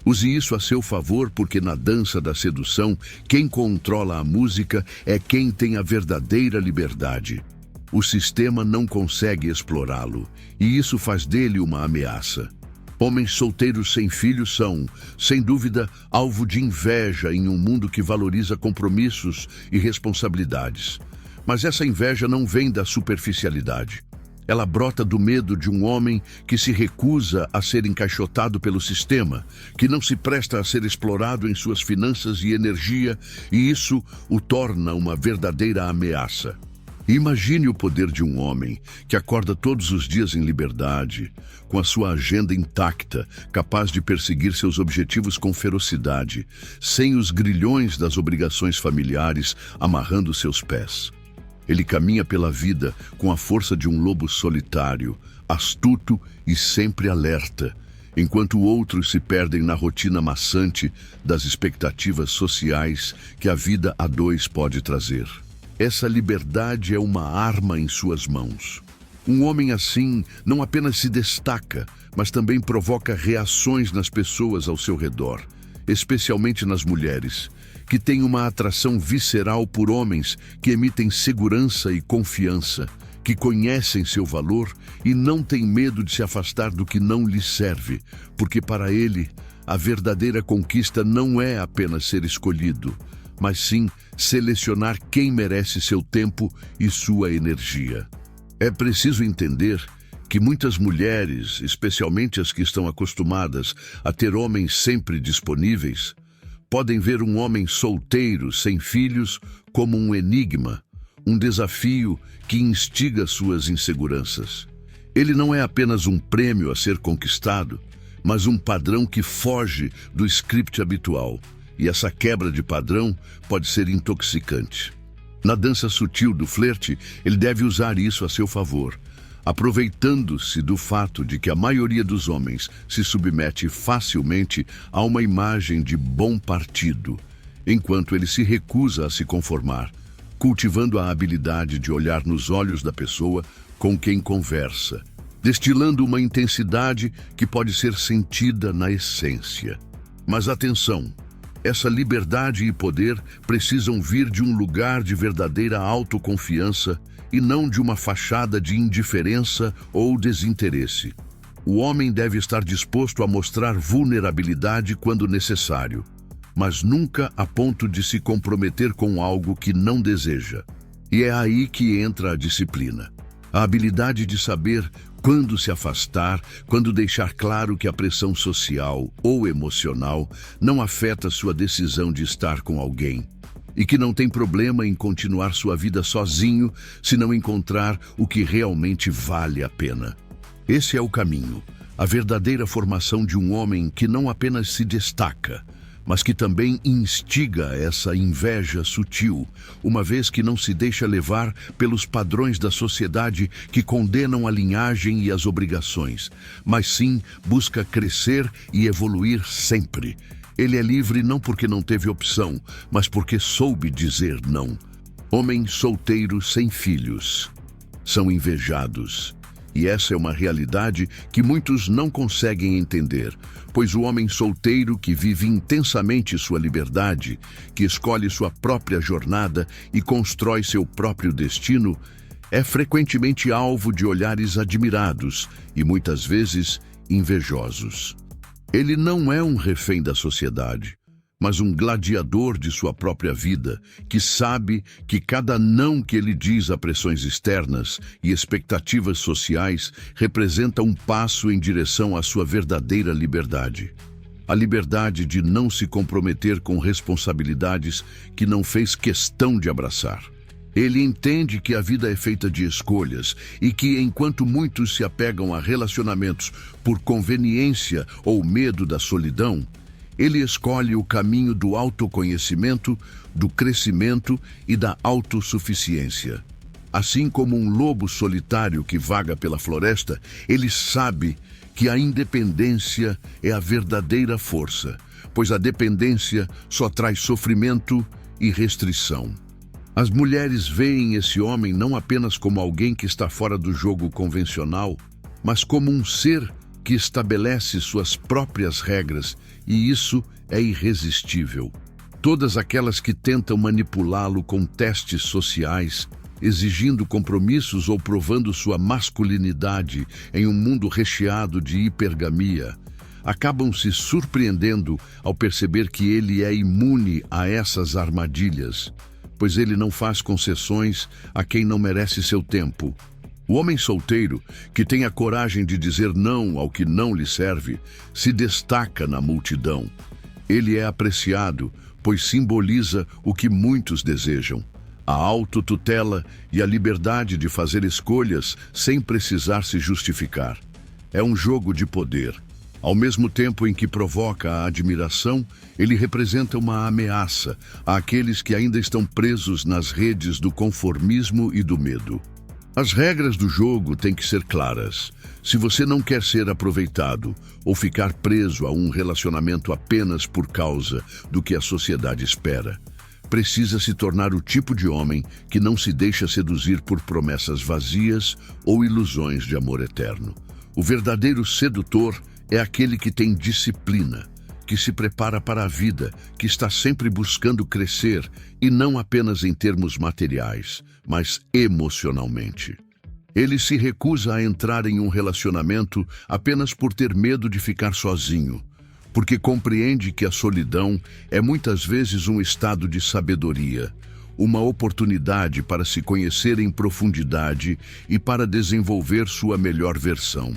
Use isso a seu favor, porque na dança da sedução, quem controla a música é quem tem a verdadeira liberdade. O sistema não consegue explorá-lo, e isso faz dele uma ameaça. Homens solteiros sem filhos são, sem dúvida, alvo de inveja em um mundo que valoriza compromissos e responsabilidades. Mas essa inveja não vem da superficialidade. Ela brota do medo de um homem que se recusa a ser encaixotado pelo sistema, que não se presta a ser explorado em suas finanças e energia, e isso o torna uma verdadeira ameaça. Imagine o poder de um homem que acorda todos os dias em liberdade, com a sua agenda intacta, capaz de perseguir seus objetivos com ferocidade, sem os grilhões das obrigações familiares amarrando seus pés. Ele caminha pela vida com a força de um lobo solitário, astuto e sempre alerta, enquanto outros se perdem na rotina maçante das expectativas sociais que a vida a dois pode trazer. Essa liberdade é uma arma em suas mãos. Um homem assim não apenas se destaca, mas também provoca reações nas pessoas ao seu redor, especialmente nas mulheres, que têm uma atração visceral por homens que emitem segurança e confiança, que conhecem seu valor e não têm medo de se afastar do que não lhes serve, porque para ele, a verdadeira conquista não é apenas ser escolhido, mas sim selecionar quem merece seu tempo e sua energia. É preciso entender que muitas mulheres, especialmente as que estão acostumadas a ter homens sempre disponíveis, podem ver um homem solteiro, sem filhos, como um enigma, um desafio que instiga suas inseguranças. Ele não é apenas um prêmio a ser conquistado, mas um padrão que foge do script habitual. E essa quebra de padrão pode ser intoxicante. Na dança sutil do flerte, ele deve usar isso a seu favor. aproveitando-se do fato de que a maioria dos homens se submete facilmente a uma imagem de bom partido, enquanto ele se recusa a se conformar, cultivando a habilidade de olhar nos olhos da pessoa com quem conversa, destilando uma intensidade que pode ser sentida na essência. Mas atenção! Essa liberdade e poder precisam vir de um lugar de verdadeira autoconfiança e não de uma fachada de indiferença ou desinteresse. O homem deve estar disposto a mostrar vulnerabilidade quando necessário, mas nunca a ponto de se comprometer com algo que não deseja. E é aí que entra a disciplina. A habilidade de saber quando se afastar, quando deixar claro que a pressão social ou emocional não afeta sua decisão de estar com alguém. E que não tem problema em continuar sua vida sozinho se não encontrar o que realmente vale a pena. Esse é o caminho, a verdadeira formação de um homem que não apenas se destaca, mas que também instiga essa inveja sutil, uma vez que não se deixa levar pelos padrões da sociedade que condenam a linhagem e as obrigações, mas sim busca crescer e evoluir sempre. Ele é livre não porque não teve opção, mas porque soube dizer não. Homem solteiro sem filhos são invejados. E essa é uma realidade que muitos não conseguem entender, pois o homem solteiro que vive intensamente sua liberdade, que escolhe sua própria jornada e constrói seu próprio destino, é frequentemente alvo de olhares admirados e muitas vezes invejosos. Ele não é um refém da sociedade, mas um gladiador de sua própria vida, que sabe que cada não que ele diz a pressões externas e expectativas sociais representa um passo em direção à sua verdadeira liberdade. A liberdade de não se comprometer com responsabilidades que não fez questão de abraçar. Ele entende que a vida é feita de escolhas e que, enquanto muitos se apegam a relacionamentos por conveniência ou medo da solidão, ele escolhe o caminho do autoconhecimento, do crescimento e da autossuficiência. Assim como um lobo solitário que vaga pela floresta, ele sabe que a independência é a verdadeira força, pois a dependência só traz sofrimento e restrição. As mulheres veem esse homem não apenas como alguém que está fora do jogo convencional, mas como um ser que estabelece suas próprias regras, e isso é irresistível. Todas aquelas que tentam manipulá-lo com testes sociais, exigindo compromissos ou provando sua masculinidade em um mundo recheado de hipergamia, acabam se surpreendendo ao perceber que ele é imune a essas armadilhas, pois ele não faz concessões a quem não merece seu tempo. O homem solteiro, que tem a coragem de dizer não ao que não lhe serve, se destaca na multidão. Ele é apreciado, pois simboliza o que muitos desejam: a autotutela e a liberdade de fazer escolhas sem precisar se justificar. É um jogo de poder. Ao mesmo tempo em que provoca a admiração, ele representa uma ameaça àqueles que ainda estão presos nas redes do conformismo e do medo. As regras do jogo têm que ser claras. Se você não quer ser aproveitado ou ficar preso a um relacionamento apenas por causa do que a sociedade espera, precisa se tornar o tipo de homem que não se deixa seduzir por promessas vazias ou ilusões de amor eterno. O verdadeiro sedutor é aquele que tem disciplina, que se prepara para a vida, que está sempre buscando crescer, e não apenas em termos materiais, mas emocionalmente. Ele se recusa a entrar em um relacionamento apenas por ter medo de ficar sozinho, porque compreende que a solidão é muitas vezes um estado de sabedoria, uma oportunidade para se conhecer em profundidade e para desenvolver sua melhor versão.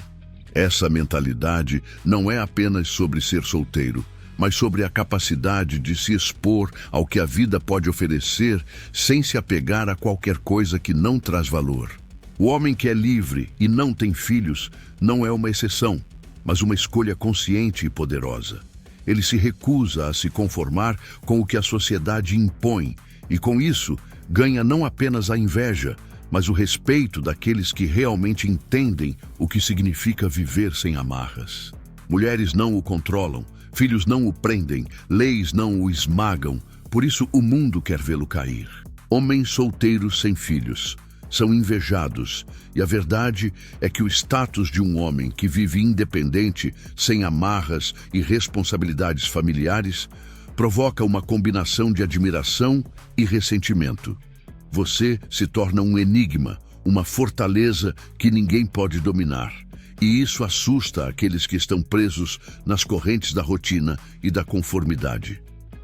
Essa mentalidade não é apenas sobre ser solteiro, mas sobre a capacidade de se expor ao que a vida pode oferecer sem se apegar a qualquer coisa que não traz valor. O homem que é livre e não tem filhos não é uma exceção, mas uma escolha consciente e poderosa. Ele se recusa a se conformar com o que a sociedade impõe e, com isso, ganha não apenas a inveja, mas o respeito daqueles que realmente entendem o que significa viver sem amarras. Mulheres não o controlam, filhos não o prendem, leis não o esmagam, por isso o mundo quer vê-lo cair. Homens solteiros sem filhos são invejados, e a verdade é que o status de um homem que vive independente, sem amarras e responsabilidades familiares, provoca uma combinação de admiração e ressentimento. Você se torna um enigma, uma fortaleza que ninguém pode dominar. E isso assusta aqueles que estão presos nas correntes da rotina e da conformidade.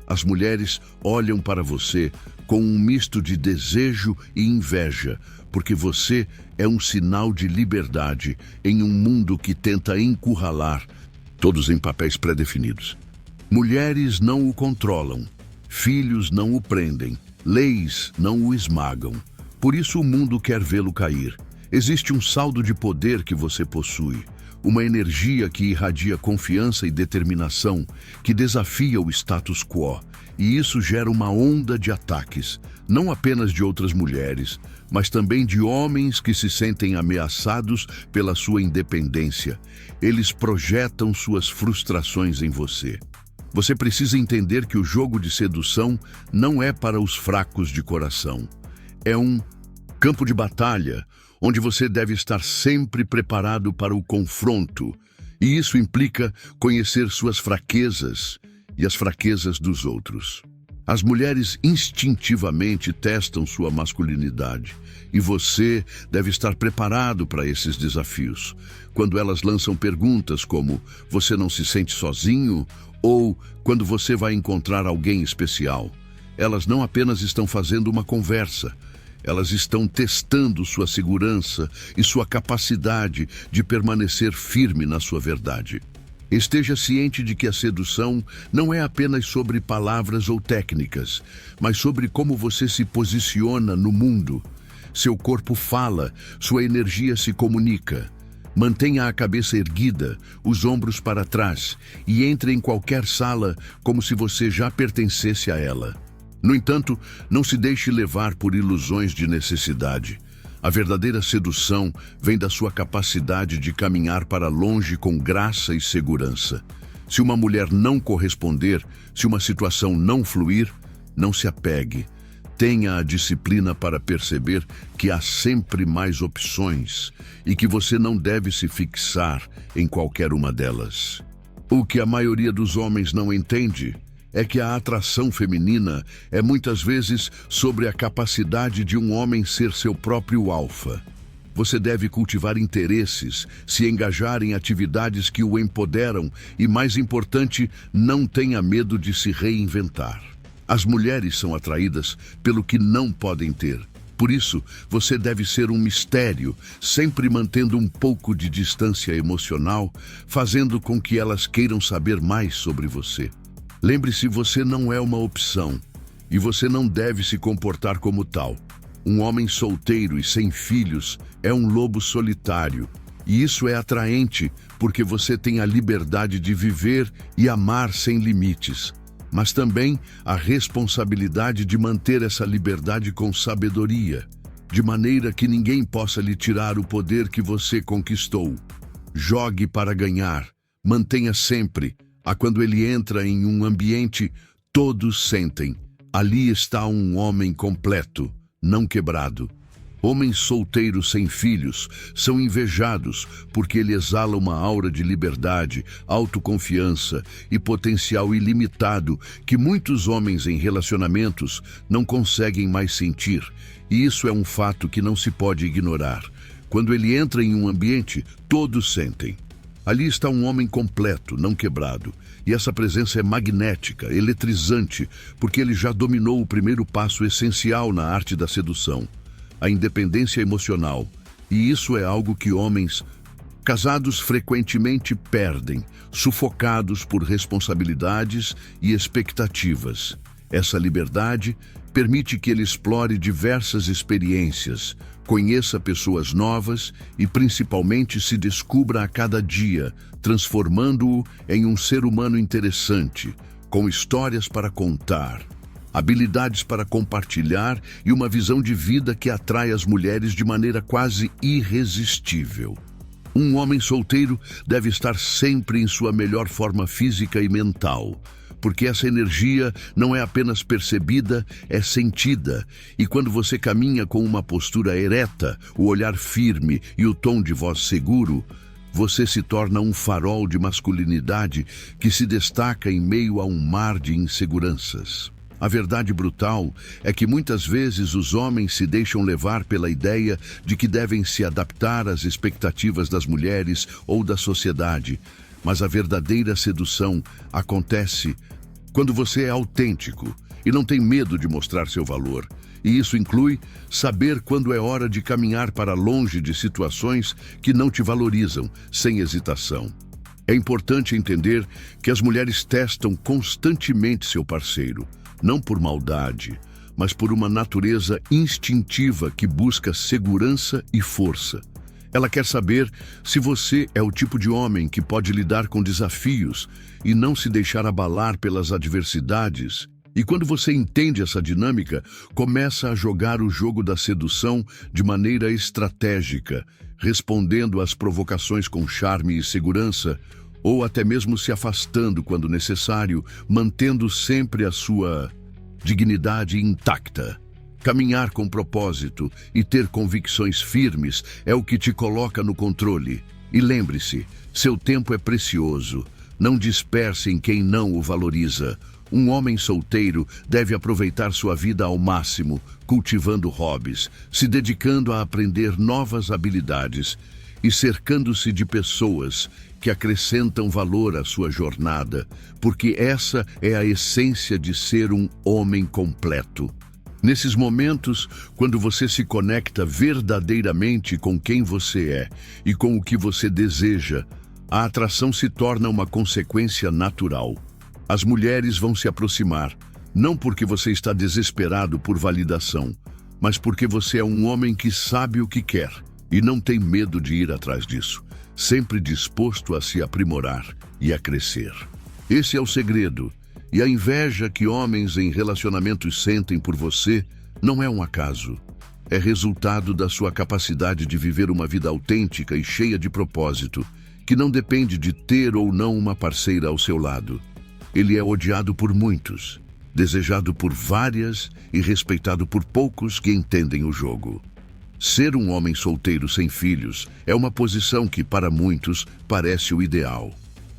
As mulheres olham para você com um misto de desejo e inveja, porque você é um sinal de liberdade em um mundo que tenta encurralar, todos em papéis pré-definidos. Mulheres não o controlam, filhos não o prendem, leis não o esmagam. Por isso o mundo quer vê-lo cair. Existe um saldo de poder que você possui, uma energia que irradia confiança e determinação, que desafia o status quo, e isso gera uma onda de ataques, não apenas de outras mulheres, mas também de homens que se sentem ameaçados pela sua independência. Eles projetam suas frustrações em você. Você precisa entender que o jogo de sedução não é para os fracos de coração. É um campo de batalha, onde você deve estar sempre preparado para o confronto, e isso implica conhecer suas fraquezas e as fraquezas dos outros. As mulheres instintivamente testam sua masculinidade, e você deve estar preparado para esses desafios. Quando elas lançam perguntas como "você não se sente sozinho?" ou "quando você vai encontrar alguém especial?", elas não apenas estão fazendo uma conversa, elas estão testando sua segurança e sua capacidade de permanecer firme na sua verdade. Esteja ciente de que a sedução não é apenas sobre palavras ou técnicas, mas sobre como você se posiciona no mundo. Seu corpo fala, sua energia se comunica. Mantenha a cabeça erguida, os ombros para trás e entre em qualquer sala como se você já pertencesse a ela. No entanto, não se deixe levar por ilusões de necessidade. A verdadeira sedução vem da sua capacidade de caminhar para longe com graça e segurança. Se uma mulher não corresponder, se uma situação não fluir, não se apegue. Tenha a disciplina para perceber que há sempre mais opções e que você não deve se fixar em qualquer uma delas. O que a maioria dos homens não entende é que a atração feminina é muitas vezes sobre a capacidade de um homem ser seu próprio alfa. Você deve cultivar interesses, se engajar em atividades que o empoderam e, mais importante, não tenha medo de se reinventar. As mulheres são atraídas pelo que não podem ter. Por isso, você deve ser um mistério, sempre mantendo um pouco de distância emocional, fazendo com que elas queiram saber mais sobre você. Lembre-se, você não é uma opção, e você não deve se comportar como tal. Um homem solteiro e sem filhos é um lobo solitário, e isso é atraente porque você tem a liberdade de viver e amar sem limites, mas também a responsabilidade de manter essa liberdade com sabedoria, de maneira que ninguém possa lhe tirar o poder que você conquistou. Jogue para ganhar, mantenha sempre. Quando ele entra em um ambiente, todos sentem: ali está um homem completo, não quebrado. Homens solteiros sem filhos são invejados porque ele exala uma aura de liberdade, autoconfiança e potencial ilimitado que muitos homens em relacionamentos não conseguem mais sentir. E isso é um fato que não se pode ignorar. Quando ele entra em um ambiente, todos sentem: ali está um homem completo, não quebrado. E essa presença é magnética, eletrizante, porque ele já dominou o primeiro passo essencial na arte da sedução, a independência emocional. E isso é algo que homens casados frequentemente perdem, sufocados por responsabilidades e expectativas. Essa liberdade permite que ele explore diversas experiências, conheça pessoas novas e principalmente se descubra a cada dia, transformando-o em um ser humano interessante, com histórias para contar. habilidades para compartilhar e uma visão de vida que atrai as mulheres de maneira quase irresistível. Um homem solteiro deve estar sempre em sua melhor forma física e mental, porque essa energia não é apenas percebida, é sentida. E quando você caminha com uma postura ereta, o olhar firme e o tom de voz seguro, você se torna um farol de masculinidade que se destaca em meio a um mar de inseguranças. A verdade brutal é que muitas vezes os homens se deixam levar pela ideia de que devem se adaptar às expectativas das mulheres ou da sociedade, mas a verdadeira sedução acontece quando você é autêntico e não tem medo de mostrar seu valor. E isso inclui saber quando é hora de caminhar para longe de situações que não te valorizam, sem hesitação. É importante entender que as mulheres testam constantemente seu parceiro, não por maldade, mas por uma natureza instintiva que busca segurança e força. Ela quer saber se você é o tipo de homem que pode lidar com desafios e não se deixar abalar pelas adversidades. E quando você entende essa dinâmica, começa a jogar o jogo da sedução de maneira estratégica, respondendo às provocações com charme e segurança, ou até mesmo se afastando quando necessário, mantendo sempre a sua dignidade intacta. Caminhar com propósito e ter convicções firmes é o que te coloca no controle. E lembre-se, seu tempo é precioso. Não disperse em quem não o valoriza. Um homem solteiro deve aproveitar sua vida ao máximo, cultivando hobbies, se dedicando a aprender novas habilidades e cercando-se de pessoas que acrescentam valor à sua jornada, porque essa é a essência de ser um homem completo. Nesses momentos, quando você se conecta verdadeiramente com quem você é e com o que você deseja, a atração se torna uma consequência natural. As mulheres vão se aproximar, não porque você está desesperado por validação, mas porque você é um homem que sabe o que quer e não tem medo de ir atrás disso, sempre disposto a se aprimorar e a crescer. Esse é o segredo, e a inveja que homens em relacionamentos sentem por você não é um acaso. É resultado da sua capacidade de viver uma vida autêntica e cheia de propósito, que não depende de ter ou não uma parceira ao seu lado. Ele é odiado por muitos, desejado por várias e respeitado por poucos que entendem o jogo. Ser um homem solteiro sem filhos é uma posição que, para muitos, parece o ideal.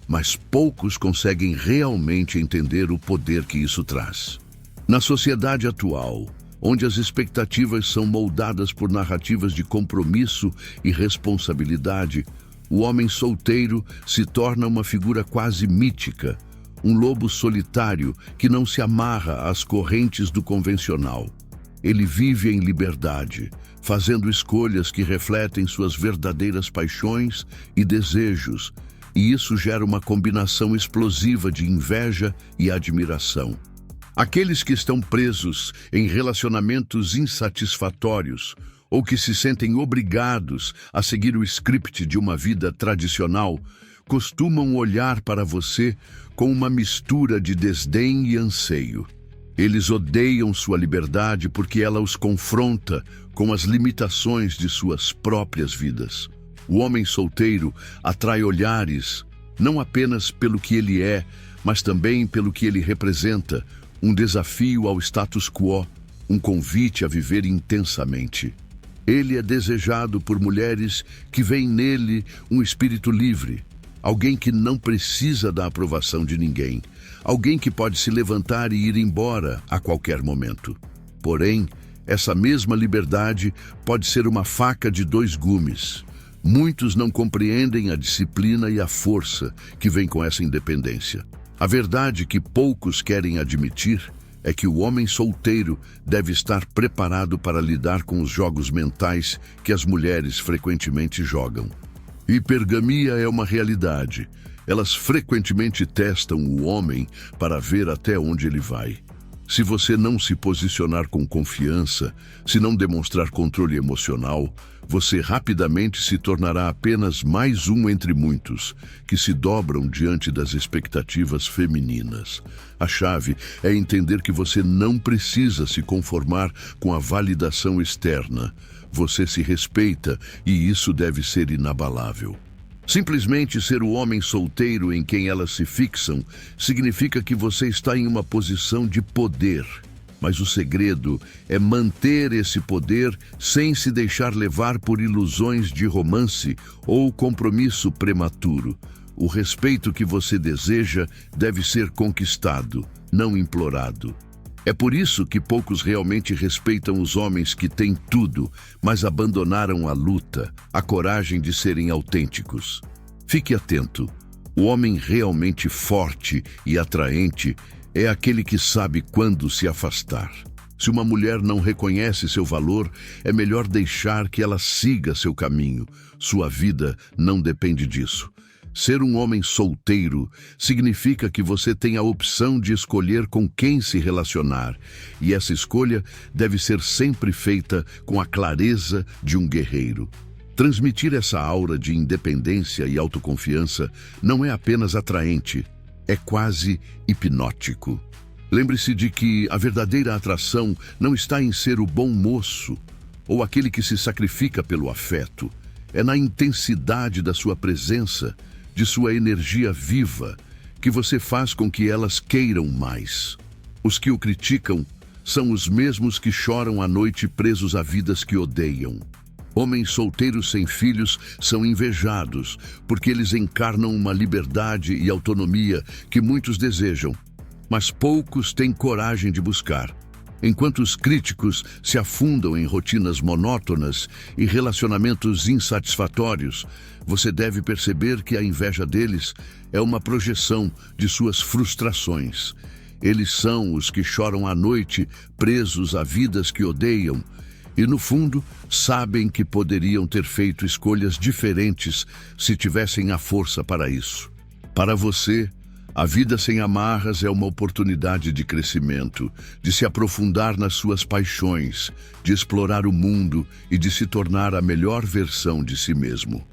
Mas poucos conseguem realmente entender o poder que isso traz. Na sociedade atual, onde as expectativas são moldadas por narrativas de compromisso e responsabilidade, o homem solteiro se torna uma figura quase mítica, um lobo solitário que não se amarra às correntes do convencional. Ele vive em liberdade, fazendo escolhas que refletem suas verdadeiras paixões e desejos, e isso gera uma combinação explosiva de inveja e admiração. Aqueles que estão presos em relacionamentos insatisfatórios ou que se sentem obrigados a seguir o script de uma vida tradicional costumam olhar para você com uma mistura de desdém e anseio. Eles odeiam sua liberdade porque ela os confronta com as limitações de suas próprias vidas. O homem solteiro atrai olhares, não apenas pelo que ele é, mas também pelo que ele representa, um desafio ao status quo, um convite a viver intensamente. Ele é desejado por mulheres que veem nele um espírito livre, alguém que não precisa da aprovação de ninguém, alguém que pode se levantar e ir embora a qualquer momento. Porém, essa mesma liberdade pode ser uma faca de dois gumes. Muitos não compreendem a disciplina e a força que vem com essa independência. A verdade que poucos querem admitir é que o homem solteiro deve estar preparado para lidar com os jogos mentais que as mulheres frequentemente jogam. Hipergamia é uma realidade. Elas frequentemente testam o homem para ver até onde ele vai. Se você não se posicionar com confiança, se não demonstrar controle emocional, você rapidamente se tornará apenas mais um entre muitos que se dobram diante das expectativas femininas. A chave é entender que você não precisa se conformar com a validação externa. Você se respeita e isso deve ser inabalável. Simplesmente ser o homem solteiro em quem elas se fixam significa que você está em uma posição de poder. Mas o segredo é manter esse poder sem se deixar levar por ilusões de romance ou compromisso prematuro. O respeito que você deseja deve ser conquistado, não implorado. É por isso que poucos realmente respeitam os homens que têm tudo, mas abandonaram a luta, a coragem de serem autênticos. Fique atento. O homem realmente forte e atraente é aquele que sabe quando se afastar. Se uma mulher não reconhece seu valor, é melhor deixar que ela siga seu caminho. Sua vida não depende disso. Ser um homem solteiro significa que você tem a opção de escolher com quem se relacionar, e essa escolha deve ser sempre feita com a clareza de um guerreiro. Transmitir essa aura de independência e autoconfiança não é apenas atraente, é quase hipnótico. Lembre-se de que a verdadeira atração não está em ser o bom moço ou aquele que se sacrifica pelo afeto. É na intensidade da sua presença, de sua energia viva, que você faz com que elas queiram mais. Os que o criticam são os mesmos que choram à noite presos a vidas que odeiam. Homens solteiros sem filhos são invejados, porque eles encarnam uma liberdade e autonomia que muitos desejam, mas poucos têm coragem de buscar. Enquanto os críticos se afundam em rotinas monótonas e relacionamentos insatisfatórios, você deve perceber que a inveja deles é uma projeção de suas frustrações. Eles são os que choram à noite, presos a vidas que odeiam, e no fundo sabem que poderiam ter feito escolhas diferentes se tivessem a força para isso. Para você, a vida sem amarras é uma oportunidade de crescimento, de se aprofundar nas suas paixões, de explorar o mundo e de se tornar a melhor versão de si mesmo.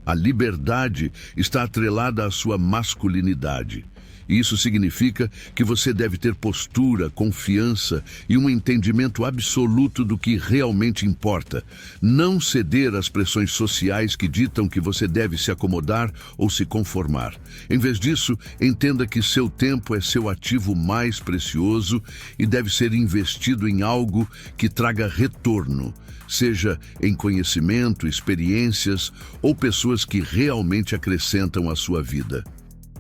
A liberdade está atrelada à sua masculinidade. Isso significa que você deve ter postura, confiança e um entendimento absoluto do que realmente importa. Não ceder às pressões sociais que ditam que você deve se acomodar ou se conformar. Em vez disso, entenda que seu tempo é seu ativo mais precioso e deve ser investido em algo que traga retorno, seja em conhecimento, experiências ou pessoas que realmente acrescentam à sua vida.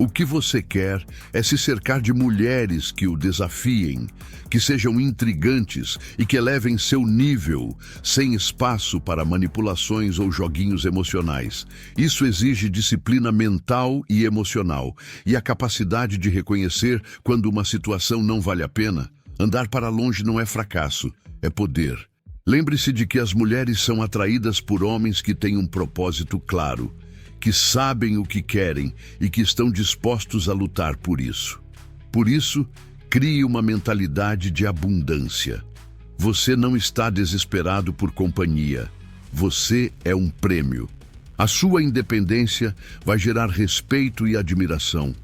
O que você quer é se cercar de mulheres que o desafiem, que sejam intrigantes e que elevem seu nível, sem espaço para manipulações ou joguinhos emocionais. Isso exige disciplina mental e emocional e a capacidade de reconhecer quando uma situação não vale a pena. Andar para longe não é fracasso, é poder. Lembre-se de que as mulheres são atraídas por homens que têm um propósito claro, que sabem o que querem e que estão dispostos a lutar por isso. Por isso, crie uma mentalidade de abundância. Você não está desesperado por companhia. Você é um prêmio. A sua independência vai gerar respeito e admiração,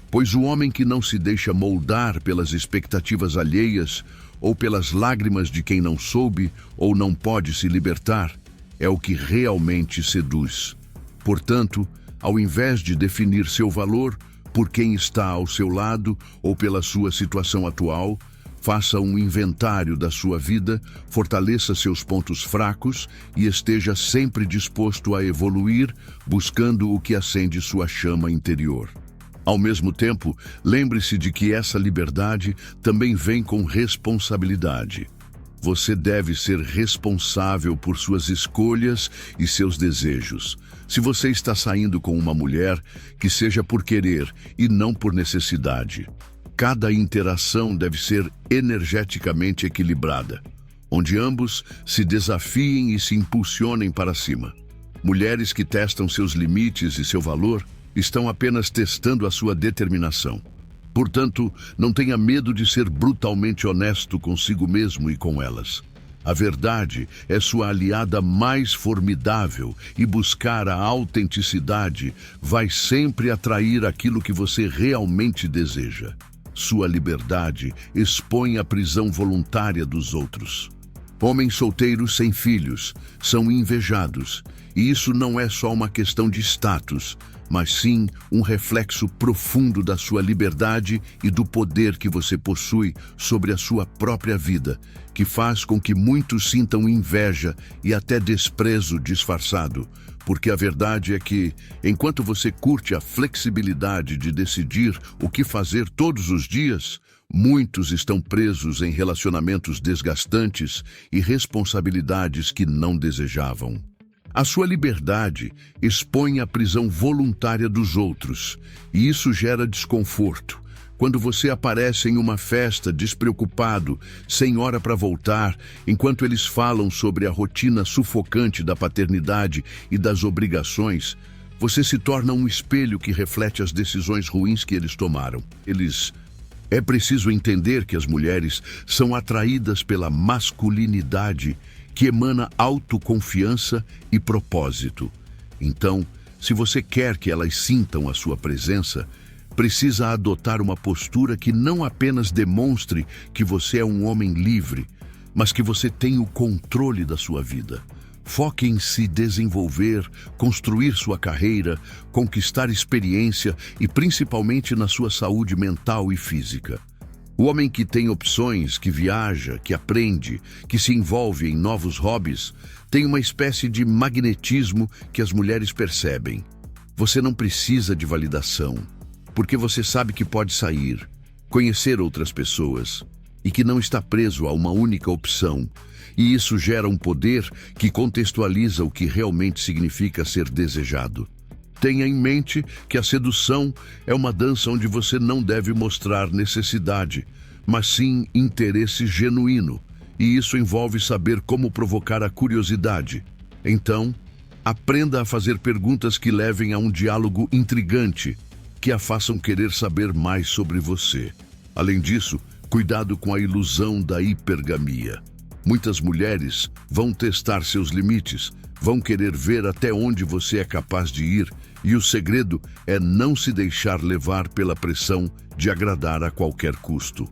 pois o homem que não se deixa moldar pelas expectativas alheias ou pelas lágrimas de quem não soube ou não pode se libertar, é o que realmente seduz. Portanto, ao invés de definir seu valor por quem está ao seu lado ou pela sua situação atual, faça um inventário da sua vida, fortaleça seus pontos fracos e esteja sempre disposto a evoluir, buscando o que acende sua chama interior. Ao mesmo tempo, lembre-se de que essa liberdade também vem com responsabilidade. Você deve ser responsável por suas escolhas e seus desejos. Se você está saindo com uma mulher, que seja por querer e não por necessidade. Cada interação deve ser energeticamente equilibrada, onde ambos se desafiem e se impulsionem para cima. Mulheres que testam seus limites e seu valor estão apenas testando a sua determinação. Portanto, não tenha medo de ser brutalmente honesto consigo mesmo e com elas. A verdade é sua aliada mais formidável e buscar a autenticidade vai sempre atrair aquilo que você realmente deseja. Sua liberdade expõe a prisão voluntária dos outros. Homens solteiros sem filhos são invejados, e isso não é só uma questão de status, mas sim um reflexo profundo da sua liberdade e do poder que você possui sobre a sua própria vida, que faz com que muitos sintam inveja e até desprezo disfarçado, porque a verdade é que, enquanto você curte a flexibilidade de decidir o que fazer todos os dias, muitos estão presos em relacionamentos desgastantes e responsabilidades que não desejavam. A sua liberdade expõe a prisão voluntária dos outros, e isso gera desconforto. Quando você aparece em uma festa despreocupado, sem hora para voltar, enquanto eles falam sobre a rotina sufocante da paternidade e das obrigações, você se torna um espelho que reflete as decisões ruins que eles tomaram. É preciso entender que as mulheres são atraídas pela masculinidade que emana autoconfiança e propósito. Então, se você quer que elas sintam a sua presença, precisa adotar uma postura que não apenas demonstre que você é um homem livre, mas que você tem o controle da sua vida. Foque em se desenvolver, construir sua carreira, conquistar experiência e principalmente na sua saúde mental e física. O homem que tem opções, que viaja, que aprende, que se envolve em novos hobbies, tem uma espécie de magnetismo que as mulheres percebem. Você não precisa de validação, porque você sabe que pode sair, conhecer outras pessoas e que não está preso a uma única opção. E isso gera um poder que contextualiza o que realmente significa ser desejado. Tenha em mente que a sedução é uma dança onde você não deve mostrar necessidade, mas sim interesse genuíno, e isso envolve saber como provocar a curiosidade. Então, aprenda a fazer perguntas que levem a um diálogo intrigante, que a façam querer saber mais sobre você. Além disso, cuidado com a ilusão da hipergamia. Muitas mulheres vão testar seus limites, vão querer ver até onde você é capaz de ir, e o segredo é não se deixar levar pela pressão de agradar a qualquer custo.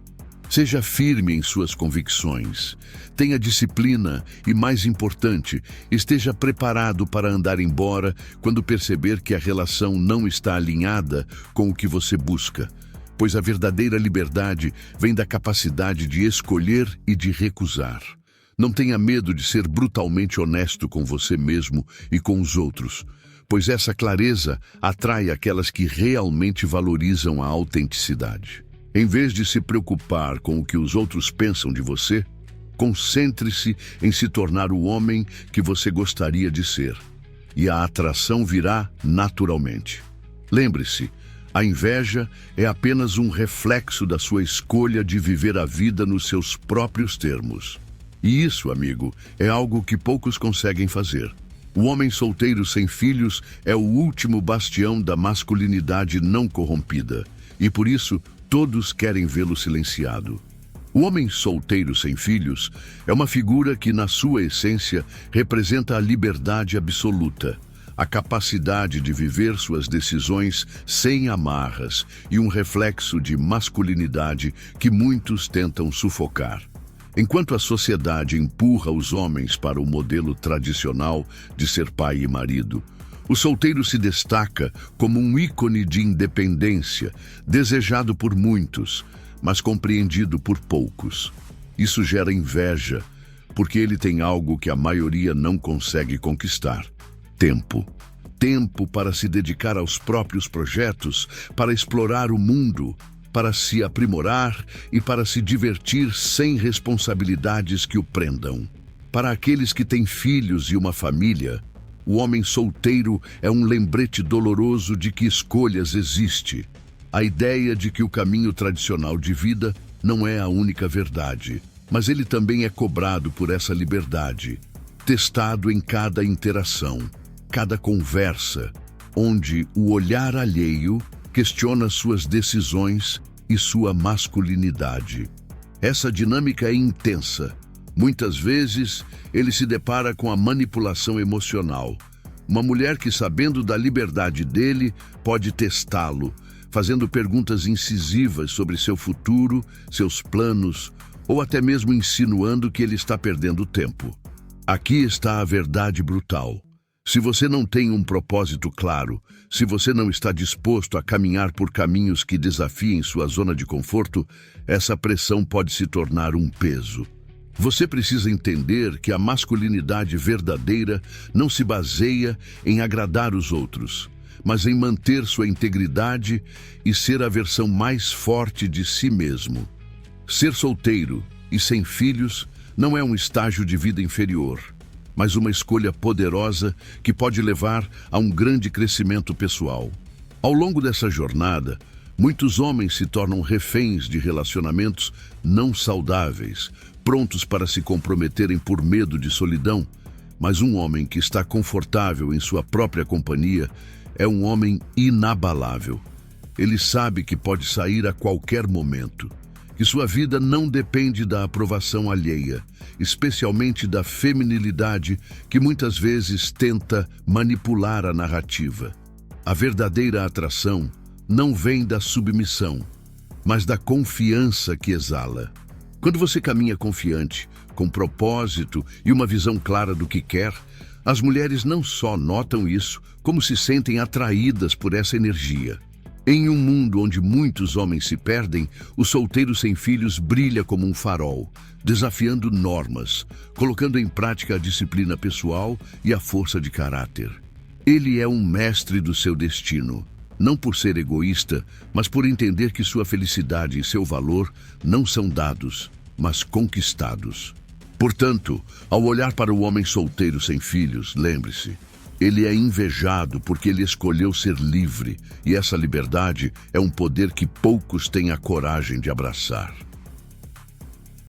Seja firme em suas convicções, tenha disciplina e, mais importante, esteja preparado para andar embora quando perceber que a relação não está alinhada com o que você busca, pois a verdadeira liberdade vem da capacidade de escolher e de recusar. Não tenha medo de ser brutalmente honesto com você mesmo e com os outros, pois essa clareza atrai aquelas que realmente valorizam a autenticidade. Em vez de se preocupar com o que os outros pensam de você, concentre-se em se tornar o homem que você gostaria de ser, e a atração virá naturalmente. Lembre-se, a inveja é apenas um reflexo da sua escolha de viver a vida nos seus próprios termos. E isso, amigo, é algo que poucos conseguem fazer. O homem solteiro sem filhos é o último bastião da masculinidade não corrompida, e por isso todos querem vê-lo silenciado. O homem solteiro sem filhos é uma figura que, na sua essência, representa a liberdade absoluta, a capacidade de viver suas decisões sem amarras e um reflexo de masculinidade que muitos tentam sufocar. Enquanto a sociedade empurra os homens para o modelo tradicional de ser pai e marido, o solteiro se destaca como um ícone de independência, desejado por muitos, mas compreendido por poucos. Isso gera inveja, porque ele tem algo que a maioria não consegue conquistar: tempo. Tempo para se dedicar aos próprios projetos, para explorar o mundo, para se aprimorar e para se divertir sem responsabilidades que o prendam. Para aqueles que têm filhos e uma família, o homem solteiro é um lembrete doloroso de que escolhas existem. A ideia de que o caminho tradicional de vida não é a única verdade, mas ele também é cobrado por essa liberdade, testado em cada interação, cada conversa, onde o olhar alheio questiona suas decisões e sua masculinidade. Essa dinâmica é intensa. Muitas vezes, ele se depara com a manipulação emocional. Uma mulher que, sabendo da liberdade dele, pode testá-lo, fazendo perguntas incisivas sobre seu futuro, seus planos, ou até mesmo insinuando que ele está perdendo tempo. Aqui está a verdade brutal. Se você não tem um propósito claro, se você não está disposto a caminhar por caminhos que desafiem sua zona de conforto, essa pressão pode se tornar um peso. Você precisa entender que a masculinidade verdadeira não se baseia em agradar os outros, mas em manter sua integridade e ser a versão mais forte de si mesmo. Ser solteiro e sem filhos não é um estágio de vida inferior, mas uma escolha poderosa que pode levar a um grande crescimento pessoal. Ao longo dessa jornada, muitos homens se tornam reféns de relacionamentos não saudáveis, prontos para se comprometerem por medo de solidão, mas um homem que está confortável em sua própria companhia é um homem inabalável. Ele sabe que pode sair a qualquer momento, que sua vida não depende da aprovação alheia, especialmente da feminilidade que muitas vezes tenta manipular a narrativa. A verdadeira atração não vem da submissão, mas da confiança que exala. Quando você caminha confiante, com propósito e uma visão clara do que quer, as mulheres não só notam isso, como se sentem atraídas por essa energia. Em um mundo onde muitos homens se perdem, o solteiro sem filhos brilha como um farol, desafiando normas, colocando em prática a disciplina pessoal e a força de caráter. Ele é um mestre do seu destino, não por ser egoísta, mas por entender que sua felicidade e seu valor não são dados, mas conquistados. Portanto, ao olhar para o homem solteiro sem filhos, lembre-se, ele é invejado porque ele escolheu ser livre, e essa liberdade é um poder que poucos têm a coragem de abraçar.